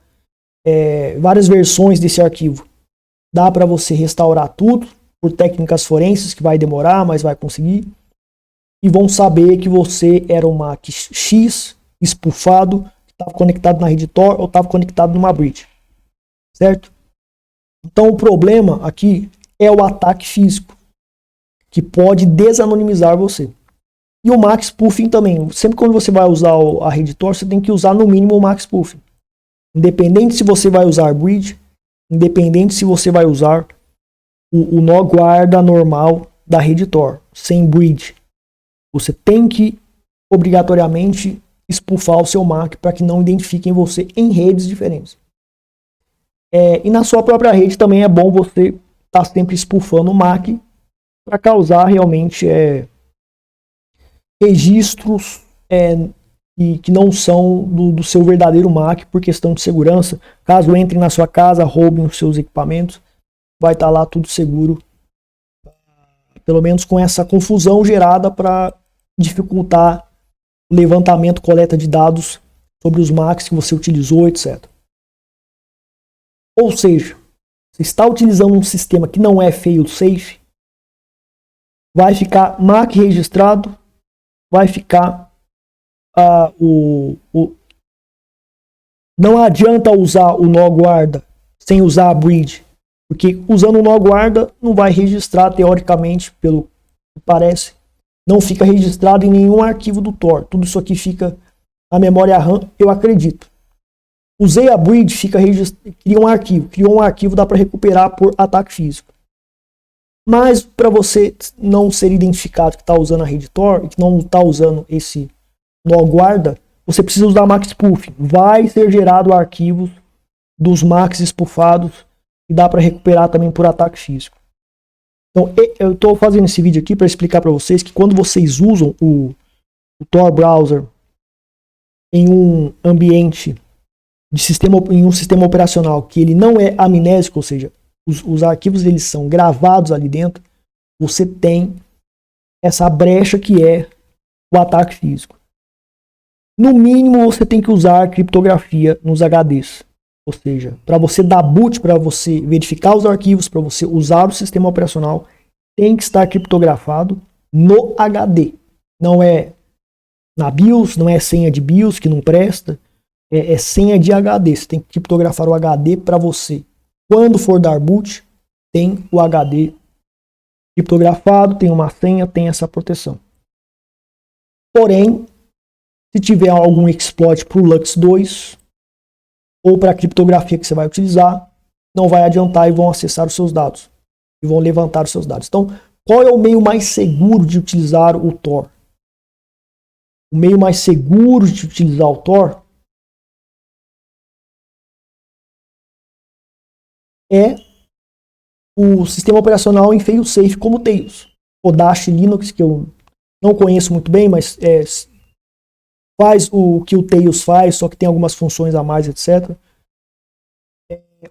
várias versões desse arquivo. Dá para você restaurar tudo por técnicas forenses, que vai demorar, mas vai conseguir. E vão saber que você era um MAC X espufado, que estava conectado na rede Tor ou estava conectado numa bridge. Certo? Então o problema aqui é o ataque físico, que pode desanonimizar você. E o MAC Spoofing também. Sempre quando você vai usar a rede Tor, você tem que usar no mínimo o MAC Spoofing. Independente se você vai usar bridge, independente se você vai usar o nó guarda normal da rede Tor, sem bridge. Você tem que, obrigatoriamente, espufar o seu MAC para que não identifiquem você em redes diferentes. E na sua própria rede também é bom você estar sempre espufando o MAC para causar realmente registros que não são do seu verdadeiro MAC por questão de segurança. Caso entrem na sua casa, roubem os seus equipamentos, vai estar lá tudo seguro, pelo menos com essa confusão gerada para dificultar o levantamento, coleta de dados sobre os MACs que você utilizou, etc. Ou seja, você está utilizando um sistema que não é fail-safe, vai ficar MAC registrado, vai ficar não adianta usar o nó guarda sem usar a bridge, porque usando o nó guarda não vai registrar, teoricamente, pelo que parece, não fica registrado em nenhum arquivo do Tor. Tudo isso aqui fica na memória RAM, eu acredito. Usei a bridge, criou um arquivo, dá para recuperar por ataque físico. Mas para você não ser identificado que está usando a rede Tor e que não está usando esse nó guarda, você precisa usar MAC Spoofing. Vai ser gerado arquivos dos MACs espufados e dá para recuperar também por ataque físico. Então, eu estou fazendo esse vídeo aqui para explicar para vocês que quando vocês usam o Tor Browser em um ambiente em um sistema operacional que ele não é amnésico, ou seja, os arquivos eles são gravados ali dentro, você tem essa brecha que é o ataque físico. No mínimo, você tem que usar criptografia nos HDs. Ou seja, para você dar boot, para você verificar os arquivos, para você usar o sistema operacional, tem que estar criptografado no HD. Não é na BIOS, não é senha de BIOS que não presta, é senha de HD. Você tem que criptografar o HD para você. Quando for dar boot, tem o HD criptografado, tem uma senha, tem essa proteção. Porém, se tiver algum exploit para o Lux 2 ou para a criptografia que você vai utilizar, não vai adiantar e vão acessar os seus dados e vão levantar os seus dados. Então, qual é o meio mais seguro de utilizar o Tor? O meio mais seguro de utilizar o Tor é o sistema operacional em fail-safe como o Tails. O Dash Linux, que eu não conheço muito bem, mas faz o que o Tails faz, só que tem algumas funções a mais, etc.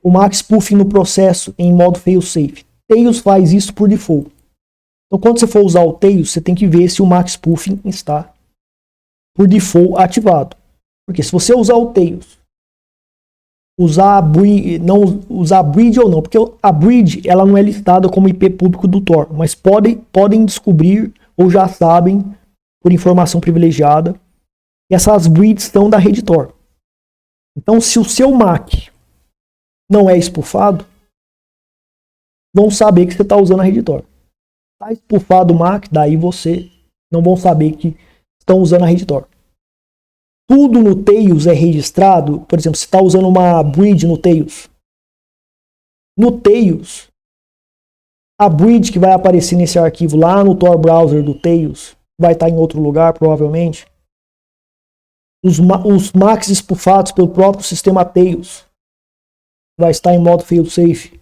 O Max Spoofing no processo em modo fail-safe. Tails faz isso por default. Então, quando você for usar o Tails, você tem que ver se o Max Spoofing está por default ativado. Porque se você usar o Tails, não usar a bridge ou não, porque a bridge ela não é listada como IP público do Tor, mas podem descobrir ou já sabem por informação privilegiada que essas bridges são da rede Tor. Então, se o seu Mac não é spoofado, vão saber que você está usando a rede Tor. Está spoofado o Mac, daí você não vão saber que estão usando a rede Tor. Tudo no Tails é registrado. Por exemplo, se está usando uma bridge no Tails. No Tails, a bridge que vai aparecer nesse arquivo lá no Tor browser do Tails vai estar em outro lugar, provavelmente. Os Macs spoofados pelo próprio sistema Tails vai estar em modo fail-safe,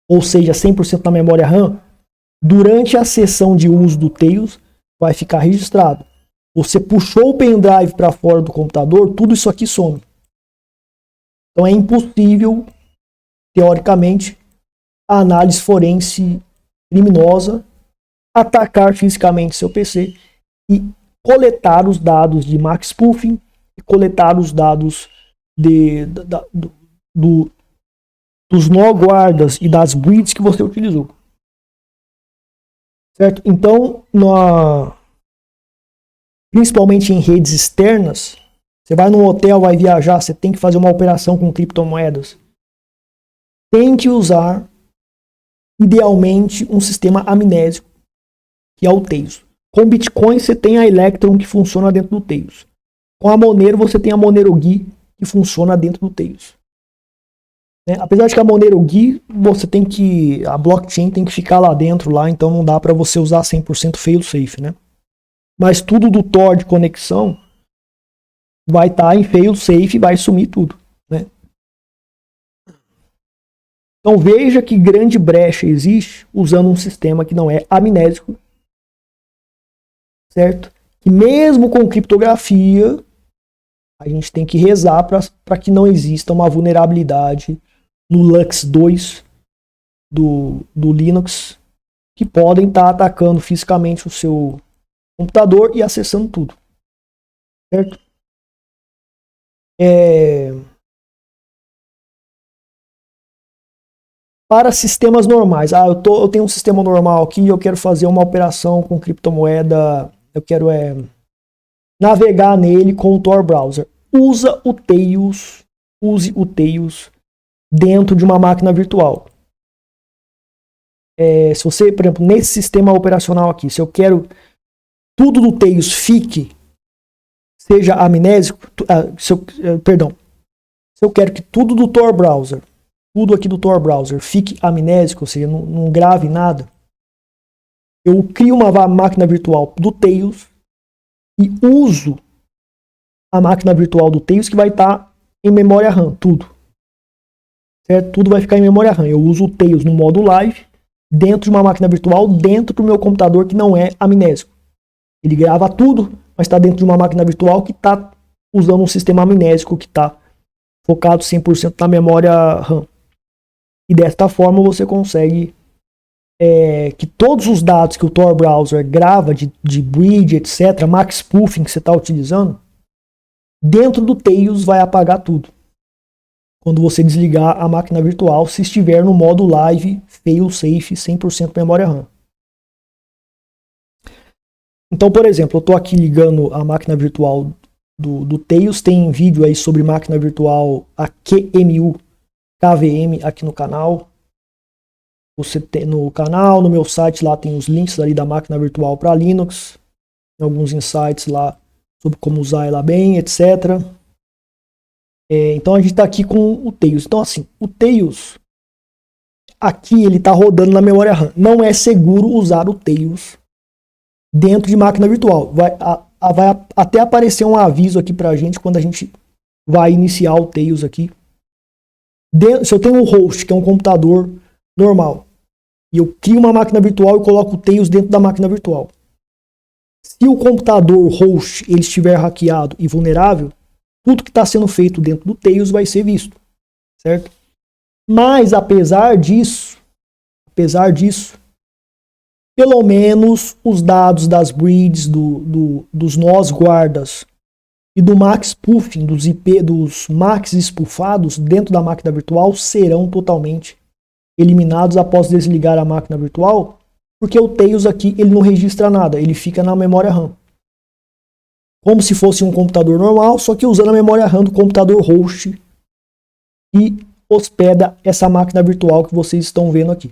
ou seja, 100% na memória RAM. Durante a sessão de uso do Tails, vai ficar registrado. Você puxou o pendrive para fora do computador, tudo isso aqui some. Então é impossível, teoricamente, a análise forense criminosa atacar fisicamente seu PC e coletar os dados de Max Spoofing e coletar os dados dos nó guardas e das bridges que você utilizou. Certo? Então, principalmente em redes externas, você vai num hotel, vai viajar, você tem que fazer uma operação com criptomoedas. Tem que usar, idealmente, um sistema amnésico, que é o Tails. Com Bitcoin, você tem a Electrum, que funciona dentro do Tails. Com a Monero, você tem a Monero GUI, que funciona dentro do Tails. Apesar de que a Monero GUI, a blockchain tem que ficar lá dentro, então não dá para você usar 100% fail-safe, né? Mas tudo do Tor de conexão vai estar em fail-safe e vai sumir tudo, né? Então veja que grande brecha existe usando um sistema que não é amnésico, certo? Que mesmo com criptografia, a gente tem que rezar para que não exista uma vulnerabilidade no Lux 2 do Linux, que podem estar atacando fisicamente o seu computador e acessando tudo, certo? Para sistemas normais, eu tenho um sistema normal aqui, eu quero fazer uma operação com criptomoeda, eu quero navegar nele com o Tor browser. Use o Tails dentro de uma máquina virtual. Se você, por exemplo, nesse sistema operacional aqui, se eu quero tudo do Tails seja amnésico, se eu quero que tudo do Tor browser, tudo aqui do Tor browser fique amnésico, ou seja, não grave nada, eu crio uma máquina virtual do Tails e uso a máquina virtual do Tails que vai estar em memória RAM, tudo. Certo? Tudo vai ficar em memória RAM. Eu uso o Tails no modo live, dentro de uma máquina virtual, dentro do meu computador que não é amnésico. Ele grava tudo, mas está dentro de uma máquina virtual que está usando um sistema amnésico que está focado 100% na memória RAM. E desta forma você consegue que todos os dados que o Tor browser grava de bridge, etc., Max Spoofing que você está utilizando, dentro do Tails vai apagar tudo. Quando você desligar a máquina virtual, se estiver no modo live, fail-safe, 100% memória RAM. Então, por exemplo, eu estou aqui ligando a máquina virtual do Tails, tem vídeo aí sobre máquina virtual, a QEMU, KVM aqui no canal. Você tem no canal, no meu site lá tem os links ali da máquina virtual para Linux, tem alguns insights lá sobre como usar ela bem, etc. Então a gente está aqui com o Tails. Então assim, o Tails, aqui ele está rodando na memória RAM. Não é seguro usar o Tails dentro de máquina virtual. Vai até aparecer um aviso aqui para a gente quando a gente vai iniciar o Tails aqui. Se eu tenho um host, que é um computador normal, e eu crio uma máquina virtual e coloco o Tails dentro da máquina virtual. Se o computador host ele estiver hackeado e vulnerável, tudo que está sendo feito dentro do Tails vai ser visto, certo? Mas apesar disso, pelo menos os dados das breeds, dos nós guardas e do MAC spoofing, dos MACs espufados dentro da máquina virtual serão totalmente eliminados após desligar a máquina virtual, porque o Tails aqui ele não registra nada, ele fica na memória RAM. Como se fosse um computador normal, só que usando a memória RAM do computador host e hospeda essa máquina virtual que vocês estão vendo aqui.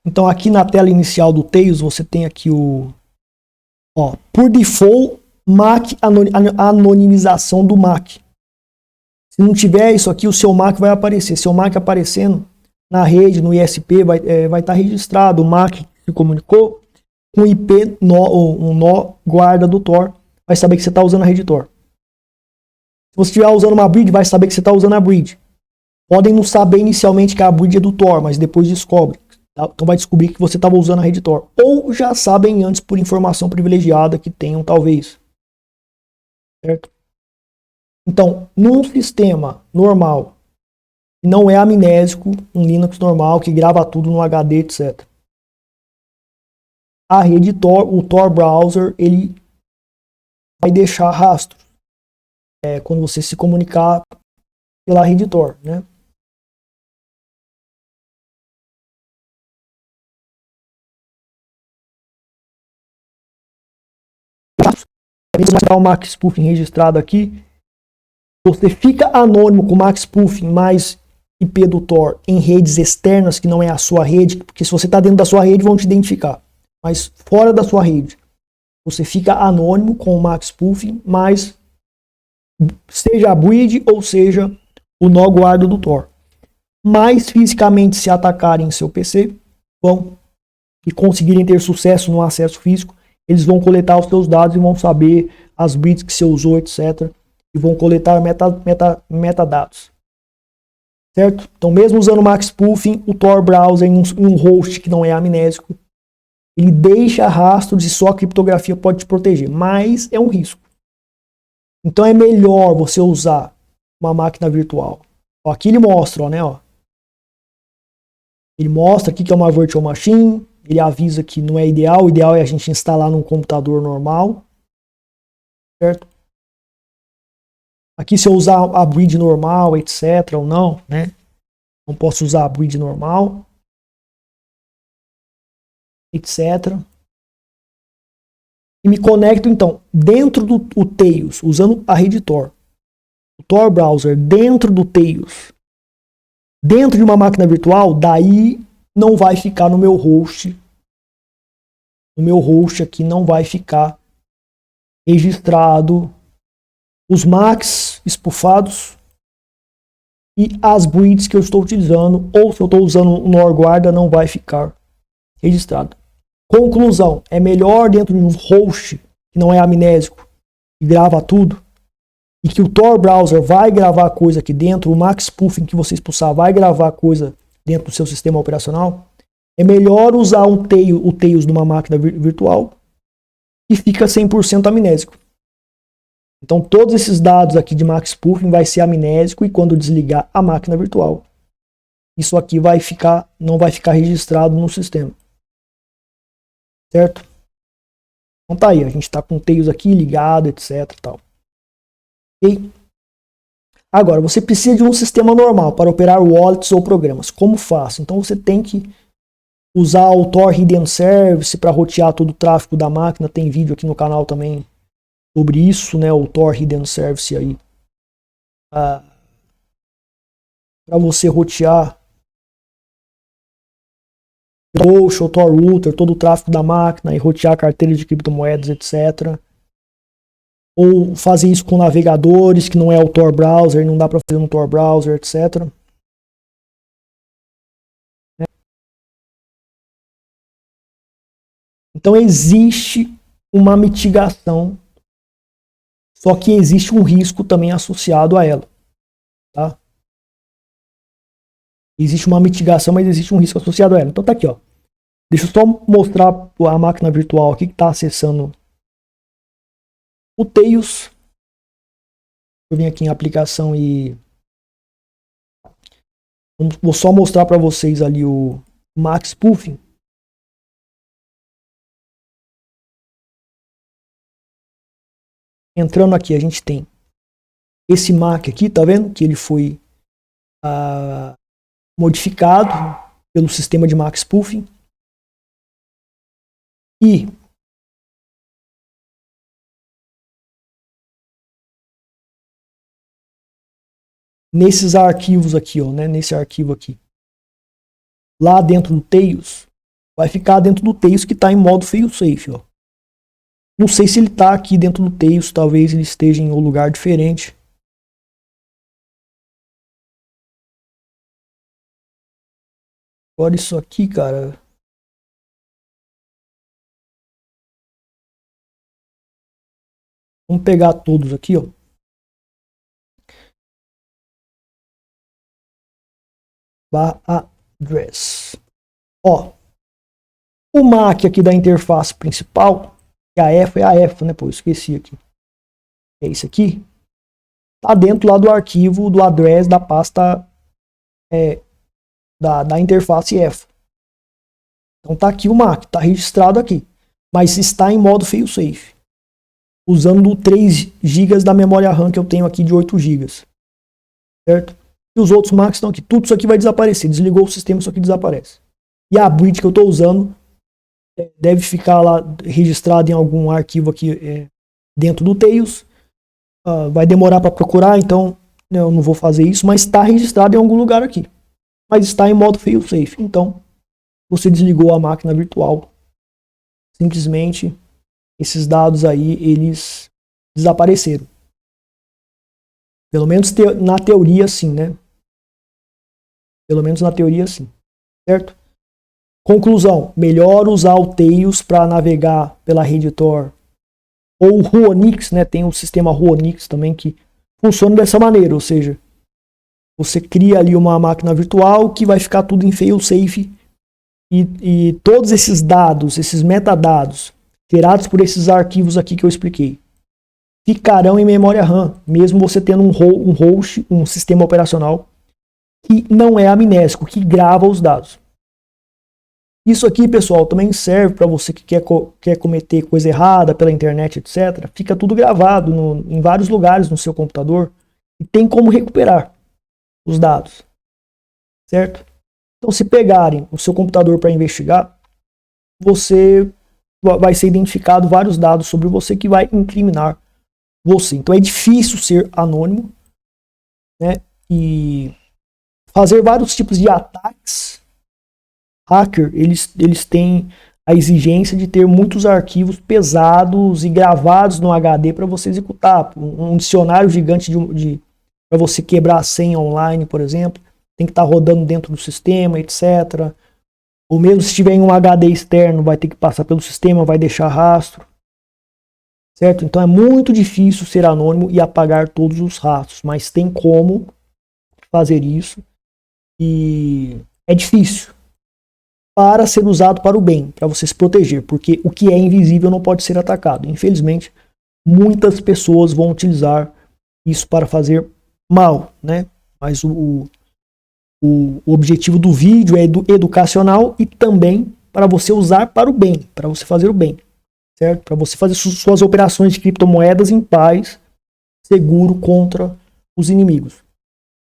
Então aqui na tela inicial do Tails você tem aqui por default, MAC, anonimização do MAC. Se não tiver isso aqui, o seu MAC vai aparecer. Seu MAC aparecendo na rede, no ISP, vai estar registrado. O MAC se comunicou com o IP, um nó guarda do Tor. Vai saber que você está usando a rede Tor. Se você estiver usando uma bridge, vai saber que você está usando a bridge. Podem não saber inicialmente que a bridge é do Tor, mas depois descobre. Então vai descobrir que você estava usando a rede Tor. Ou já sabem antes por informação privilegiada que tenham, talvez. Certo? Então, num sistema normal, que não é amnésico, um Linux normal, que grava tudo no HD, etc. A rede Tor, o Tor Browser, ele vai deixar rastro. Quando você se comunicar pela rede Tor, né? O MAC spoofing registrado aqui, você fica anônimo com o MAC spoofing mais IP do Tor em redes externas que não é a sua rede, porque se você está dentro da sua rede vão te identificar, mas fora da sua rede você fica anônimo com o MAC spoofing, mas seja a bridge ou seja o nó guarda do Tor. Mas fisicamente, se atacarem seu PC, vão e conseguirem ter sucesso no acesso físico, eles vão coletar os seus dados e vão saber as bits que você usou, etc. E vão coletar metadados. Certo? Então, mesmo usando o MAC spoofing, o Tor Browser em um host que não é amnésico, ele deixa rastros e só a criptografia pode te proteger. Mas é um risco. Então é melhor você usar uma máquina virtual. Aqui ele mostra, né? Ele mostra aqui que é uma virtual machine. Ele avisa que não é ideal. O ideal é a gente instalar num computador normal. Certo? Aqui se eu usar a bridge normal, etc. ou não, né? Não posso usar a bridge normal. Etc. E me conecto então dentro do Tails, usando a rede Tor. O Tor Browser dentro do Tails. Dentro de uma máquina virtual, daí não vai ficar no meu host. No meu host aqui não vai ficar registrado os MACs espufados e as breeds que eu estou utilizando, ou se eu estou usando o nó guarda, não vai ficar registrado. Conclusão, é melhor dentro de um host que não é amnésico e grava tudo, e que o Tor Browser vai gravar coisa aqui dentro, o MAC spoofing que você expulsar vai gravar coisa dentro do seu sistema operacional. É melhor usar o Tails numa máquina virtual e fica 100% amnésico. Então todos esses dados aqui de MAC spoofing vai ser amnésico e quando desligar a máquina virtual, isso aqui não vai ficar registrado no sistema. Certo? Então tá aí, a gente está com o Tails aqui ligado, etc. Tal. Ok? Agora, você precisa de um sistema normal para operar wallets ou programas. Como faço? Então você tem que usar o Tor Hidden Service para rotear todo o tráfego da máquina. Tem vídeo aqui no canal também sobre isso, né? O Tor Hidden Service aí. Para você rotear o Tor Router, todo o tráfego da máquina e rotear carteiras de criptomoedas, etc. Ou fazer isso com navegadores, que não é o Tor Browser, não dá para fazer no Tor Browser, etc. Então existe uma mitigação, só que existe um risco também associado a ela. Tá? Existe uma mitigação, mas existe um risco associado a ela. Então tá aqui, ó. Deixa eu só mostrar a máquina virtual aqui que está acessando o Tails. Eu vim aqui em aplicação e vou só mostrar para vocês ali o Max Spoofing. Entrando aqui, a gente tem esse MAC aqui, tá vendo? Que ele foi modificado pelo sistema de Max Spoofing. E nesses arquivos aqui, ó, né? Nesse arquivo aqui, lá dentro do Tails, vai ficar dentro do Tails que está em modo failsafe, ó. Não sei se ele está aqui dentro do Tails, talvez ele esteja em um lugar diferente. Agora isso aqui, cara. Vamos pegar todos aqui, ó. Address. Ó. O MAC aqui da interface principal, que é a F, né? Pô, eu esqueci aqui. É isso aqui. Tá dentro lá do arquivo do address da pasta da interface F. Então tá aqui o MAC, tá registrado aqui. Mas está em modo failsafe. Usando 3 GB da memória RAM que eu tenho aqui de 8 GB. Certo? E os outros MACs estão aqui. Tudo isso aqui vai desaparecer. Desligou o sistema, isso aqui desaparece. E a bridge que eu estou usando deve ficar lá registrada em algum arquivo aqui dentro do Tails. Vai demorar para procurar, então eu não vou fazer isso, mas está registrado em algum lugar aqui. Mas está em modo failsafe. Então, você desligou a máquina virtual. Simplesmente, esses dados aí, eles desapareceram. Pelo menos na teoria, sim, né? Pelo menos na teoria, sim. Certo? Conclusão. Melhor usar o Tails para navegar pela rede Tor. Ou o Ruonix, né? Tem o sistema Ruonix também que funciona dessa maneira. Ou seja, você cria ali uma máquina virtual que vai ficar tudo em failsafe. E todos esses dados, esses metadados, gerados por esses arquivos aqui que eu expliquei, ficarão em memória RAM, mesmo você tendo um host, um sistema operacional que não é amnésico, que grava os dados. Isso aqui, pessoal, também serve para você que quer cometer coisa errada pela internet, etc. Fica tudo gravado em vários lugares no seu computador e tem como recuperar os dados, certo? Então, se pegarem o seu computador para investigar, você vai ser identificado vários dados sobre você que vai incriminar você. Então, é difícil ser anônimo, né? E fazer vários tipos de ataques. Hacker, eles têm a exigência de ter muitos arquivos pesados e gravados no HD para você executar. Um dicionário gigante para você quebrar a senha online, por exemplo, tem que estar rodando dentro do sistema, etc. Ou mesmo se tiver em um HD externo, vai ter que passar pelo sistema, vai deixar rastro. Certo? Então é muito difícil ser anônimo e apagar todos os rastros, mas tem como fazer isso e é difícil para ser usado para o bem, para você se proteger, porque o que é invisível não pode ser atacado. Infelizmente, muitas pessoas vão utilizar isso para fazer mal, né? Mas o objetivo do vídeo é educacional e também para você usar para o bem, para você fazer o bem. certo? Para você fazer suas operações de criptomoedas em paz, seguro contra os inimigos.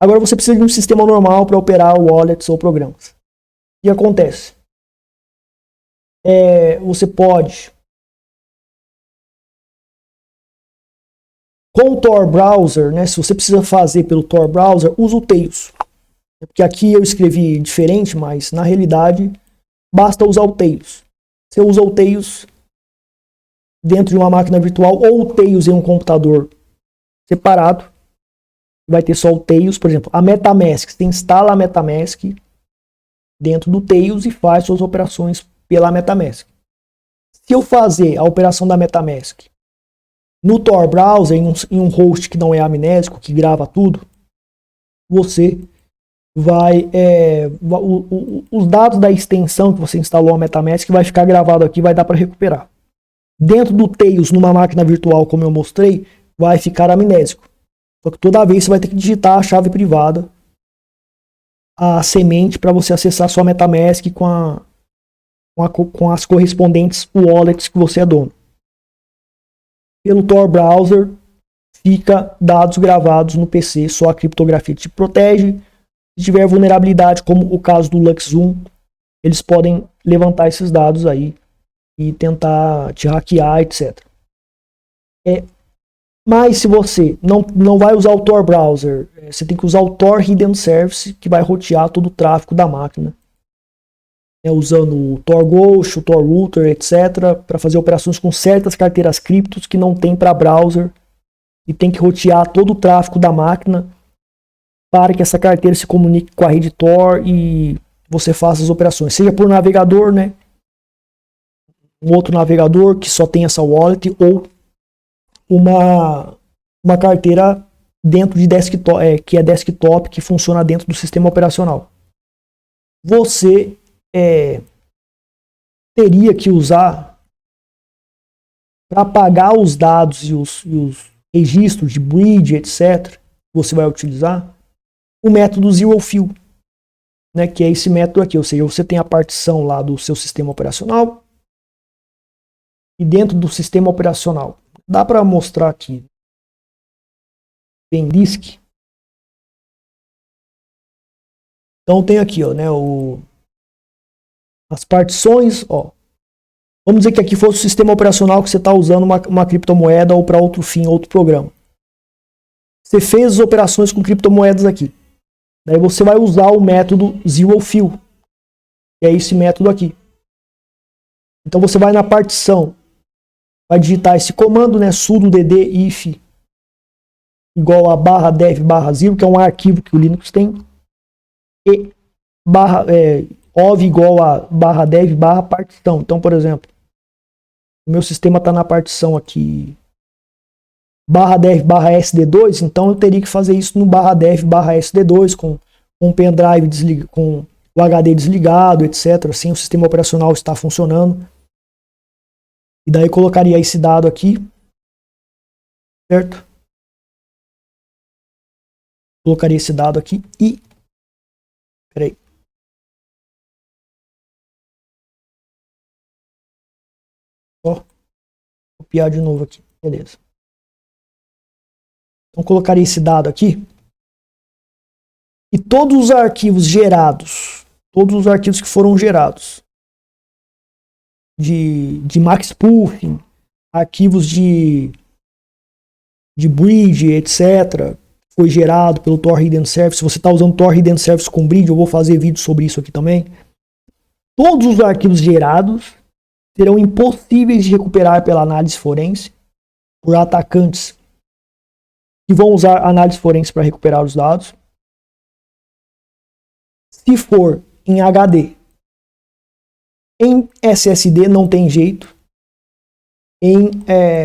Agora você precisa de um sistema normal para operar wallets ou programas. O que acontece? Você pode, com o Tor Browser, né, se você precisa fazer pelo Tor Browser, usa o Tails. Porque aqui eu escrevi diferente, mas na realidade basta usar o Tails. Você usa o Tails dentro de uma máquina virtual ou o Tails em um computador separado. Vai ter só o Tails, por exemplo, a MetaMask. Você instala a MetaMask dentro do Tails e faz suas operações pela MetaMask. Se eu fazer a operação da MetaMask no Tor Browser, em um host que não é amnésico, que grava tudo, você vai... os dados da extensão que você instalou a MetaMask vai ficar gravado aqui, vai dar para recuperar. Dentro do Tails, numa máquina virtual, como eu mostrei, vai ficar amnésico. Só que toda vez você vai ter que digitar a chave privada, a semente, para você acessar sua MetaMask com as correspondentes wallets que você é dono. Pelo Tor Browser, fica dados gravados no PC, só a criptografia te protege. Se tiver vulnerabilidade, como o caso do LuxZoom, eles podem levantar esses dados aí e tentar te hackear, etc. Mas se você não vai usar o Tor Browser, você tem que usar o Tor Hidden Service, que vai rotear todo o tráfego da máquina, usando o Tor Ghost, o Tor Router, etc., para fazer operações com certas carteiras criptos que não tem para browser, e tem que rotear todo o tráfego da máquina para que essa carteira se comunique com a rede Tor e você faça as operações, seja por navegador, né, um outro navegador que só tem essa wallet, ou uma carteira dentro de desktop, que é desktop, que funciona dentro do sistema operacional. Você teria que usar, para apagar os dados e os registros de bridge, etc., você vai utilizar o método Zero Fill, né, que é esse método aqui, ou seja, você tem a partição lá do seu sistema operacional e dentro do sistema operacional, dá para mostrar aqui, tem disk. Então tem aqui, ó, né, as partições, ó. Vamos dizer que aqui fosse o sistema operacional que você está usando uma criptomoeda ou para outro fim, outro programa. Você fez as operações com criptomoedas aqui. Daí você vai usar o método Zero Fill, que é esse método aqui. Então você vai na partição, vai digitar esse comando, né, sudo dd if igual a /dev/0, que é um arquivo que o Linux tem, e ov igual a /dev/partição. Então, por exemplo, o meu sistema está na partição aqui /dev/sd2, então eu teria que fazer isso no /dev/sd2 com o pendrive desligado, com o HD desligado, etc. Assim o sistema operacional está funcionando. E daí eu colocaria esse dado aqui, certo? Colocaria esse dado aqui e... Peraí. Ó, copiar de novo aqui, beleza. Então colocaria esse dado aqui e todos os arquivos gerados, todos os arquivos que foram gerados de max spoofing, arquivos de bridge, etc., foi gerado pelo Tor Hidden Service. Se você está usando Tor Hidden Service com bridge, eu vou fazer vídeo sobre isso aqui também. Todos os arquivos gerados serão impossíveis de recuperar pela análise forense por atacantes que vão usar análise forense para recuperar os dados. Se for em HD, em SSD não tem jeito, em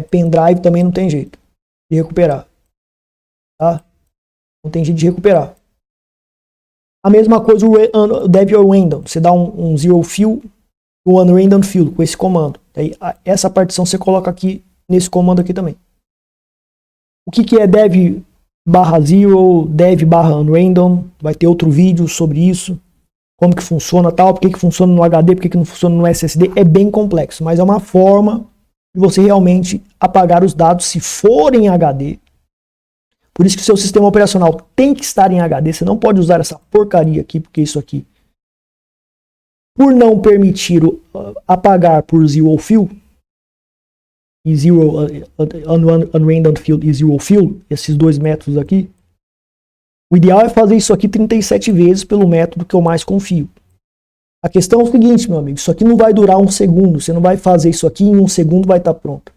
pendrive também não tem jeito de recuperar, tá? Não tem jeito de recuperar. A mesma coisa o dev random, você dá um zero fill, o unrandom fill com esse comando. Aí, essa partição você coloca aqui nesse comando aqui também. O que é dev/zero, dev/unrandom? Vai ter outro vídeo sobre isso, como que funciona tal, por que funciona no HD, por que não funciona no SSD. É bem complexo, mas é uma forma de você realmente apagar os dados se forem em HD. Por isso que o seu sistema operacional tem que estar em HD. Você não pode usar essa porcaria aqui, porque isso aqui, por não permitir apagar por zero fill, e zero unrandom field e zero fill, esses dois métodos aqui, o ideal é fazer isso aqui 37 vezes pelo método que eu mais confio. A questão é o seguinte, meu amigo, isso aqui não vai durar um segundo, você não vai fazer isso aqui em um segundo vai estar pronto.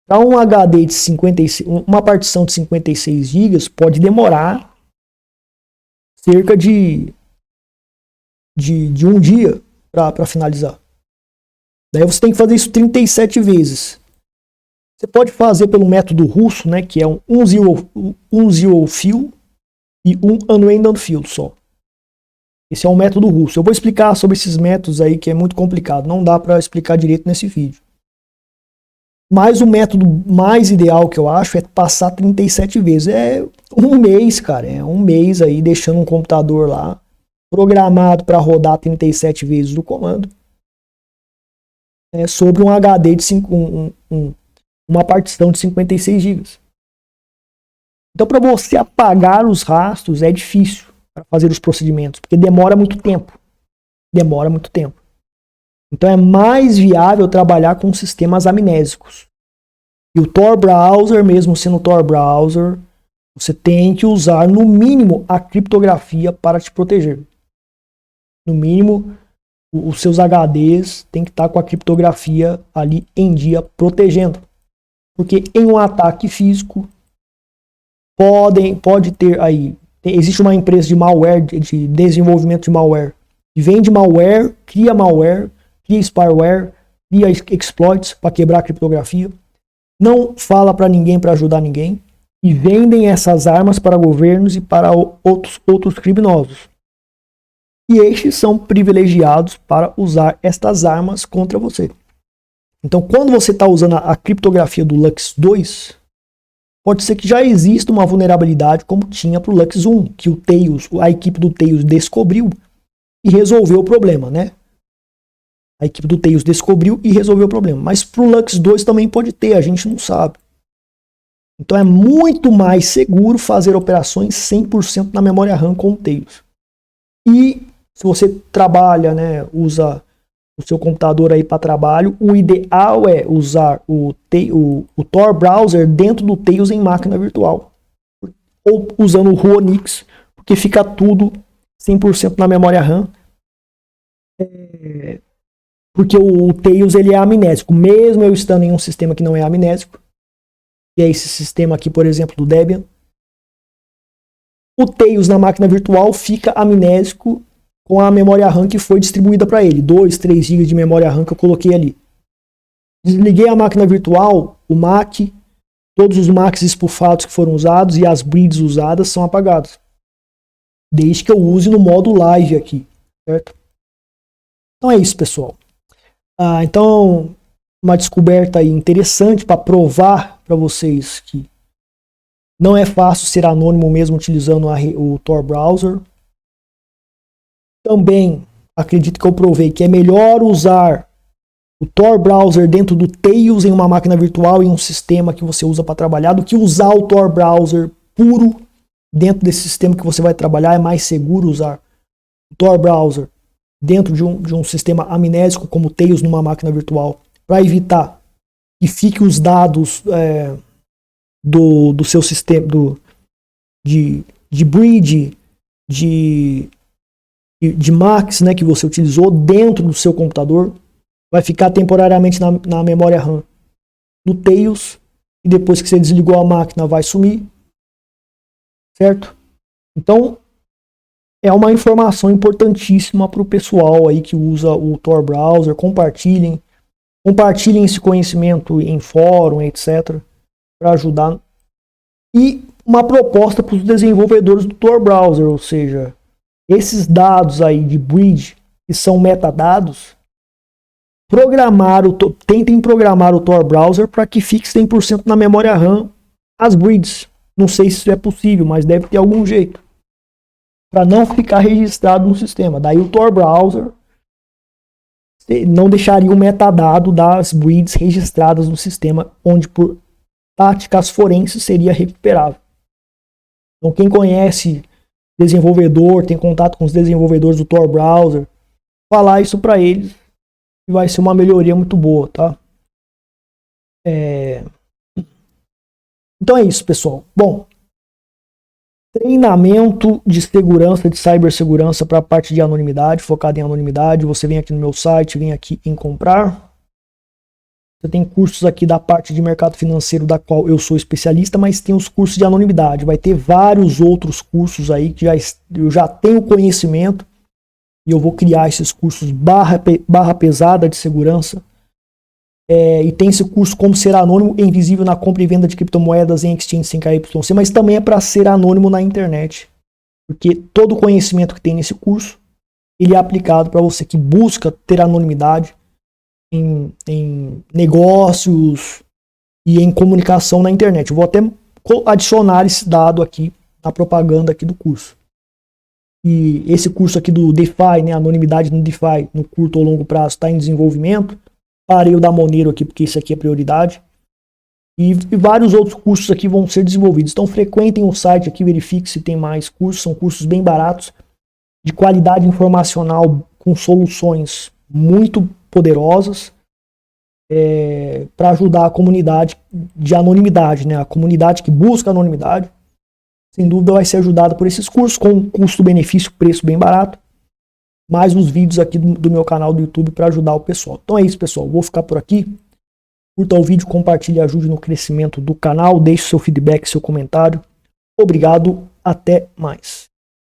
Para um HD de 56, uma partição de 56 GB pode demorar cerca de um dia para finalizar. Daí você tem que fazer isso 37 vezes. Você pode fazer pelo método russo, né, que é um zero fill e um unrandom field só. Esse é um método russo. Eu vou explicar sobre esses métodos aí que é muito complicado. Não dá para explicar direito nesse vídeo. Mas o método mais ideal que eu acho é passar 37 vezes. É um mês, cara. É um mês aí deixando um computador lá programado para rodar 37 vezes o comando. Sobre um HD de uma partição de 56 GB. Então, para você apagar os rastros é difícil para fazer os procedimentos, porque demora muito tempo. Demora muito tempo. Então, é mais viável trabalhar com sistemas amnésicos. E o Tor Browser, mesmo sendo Tor Browser, você tem que usar, no mínimo, a criptografia para te proteger. No mínimo, os seus HDs tem que estar com a criptografia ali em dia protegendo. Porque em um ataque físico, pode ter aí, existe uma empresa de malware, de desenvolvimento de malware, que vende malware, cria spyware, cria exploits para quebrar a criptografia, não fala para ninguém para ajudar ninguém, e vendem essas armas para governos e para outros criminosos. E estes são privilegiados para usar estas armas contra você. Então, quando você está usando a criptografia do Lux 2, pode ser que já exista uma vulnerabilidade como tinha para o Lux 1, que a equipe do Tails descobriu e resolveu o problema, né? A equipe do Tails descobriu e resolveu o problema. Mas para o Lux 2 também pode ter, a gente não sabe. Então é muito mais seguro fazer operações 100% na memória RAM com o Tails. E se você trabalha, né, usa o seu computador aí para trabalho, o ideal é usar o Tor Browser dentro do Tails em máquina virtual. Ou usando o Ruonix, porque fica tudo 100% na memória RAM. Porque o Tails ele é amnésico, mesmo eu estando em um sistema que não é amnésico, que é esse sistema aqui, por exemplo, do Debian. O Tails na máquina virtual fica amnésico com a memória RAM que foi distribuída para ele. 2, 3 GB de memória RAM que eu coloquei ali. Desliguei a máquina virtual, o Mac, todos os Macs espufados que foram usados e as breeds usadas são apagados. Desde que eu use no modo live aqui, certo? Então é isso, pessoal. Então, uma descoberta aí interessante para provar para vocês que não é fácil ser anônimo mesmo utilizando o Tor Browser. Também acredito que eu provei que é melhor usar o Tor Browser dentro do Tails em uma máquina virtual em um sistema que você usa para trabalhar do que usar o Tor Browser puro dentro desse sistema que você vai trabalhar. É mais seguro usar o Tor Browser dentro de um sistema amnésico como o Tails numa máquina virtual para evitar que fique os dados do seu sistema de breed, de Macs, né, que você utilizou dentro do seu computador, vai ficar temporariamente na memória RAM no Tails, e depois que você desligou a máquina vai sumir, certo? Então é uma informação importantíssima para o pessoal aí que usa o Tor Browser. Compartilhem esse conhecimento em fórum, etc, para ajudar. E uma proposta para os desenvolvedores do Tor Browser, ou seja, esses dados aí de breed, que são metadados, tentem programar o Tor Browser para que fique 100% na memória RAM as breeds. Não sei se isso é possível, mas deve ter algum jeito para não ficar registrado no sistema. Daí o Tor Browser não deixaria o metadado das breeds registradas no sistema, onde por táticas forenses seria recuperável. Então quem conhece desenvolvedor, tem contato com os desenvolvedores do Tor Browser, falar isso para eles e vai ser uma melhoria muito boa, tá? Então é isso, pessoal. Bom, treinamento de segurança, de cibersegurança para a parte de anonimidade, focado em anonimidade. Você vem aqui no meu site, vem aqui em comprar. Você tem cursos aqui da parte de mercado financeiro, da qual eu sou especialista, mas tem os cursos de anonimidade. Vai ter vários outros cursos aí que eu já tenho conhecimento e eu vou criar esses cursos barra pesada de segurança. E tem esse curso como ser anônimo e invisível na compra e venda de criptomoedas em exchange sem KYC, mas também é para ser anônimo na internet, porque todo o conhecimento que tem nesse curso ele é aplicado para você que busca ter anonimidade em negócios e em comunicação na internet. Eu vou até adicionar esse dado aqui na propaganda aqui do curso. E esse curso aqui do DeFi, né, anonimidade no DeFi, no curto ou longo prazo, está em desenvolvimento. Parei o da Monero aqui porque isso aqui é prioridade. E vários outros cursos aqui vão ser desenvolvidos. Então frequentem o site aqui, verifique se tem mais cursos. São cursos bem baratos, de qualidade informacional, com soluções muito poderosas, para ajudar a comunidade de anonimidade, né? A comunidade que busca anonimidade, sem dúvida vai ser ajudada por esses cursos, com custo-benefício, preço bem barato. Mais os vídeos aqui do meu canal do YouTube para ajudar o pessoal. Então é isso, pessoal. Vou ficar por aqui. Curta o vídeo, compartilhe e ajude no crescimento do canal. Deixe seu feedback, seu comentário. Obrigado. Até mais.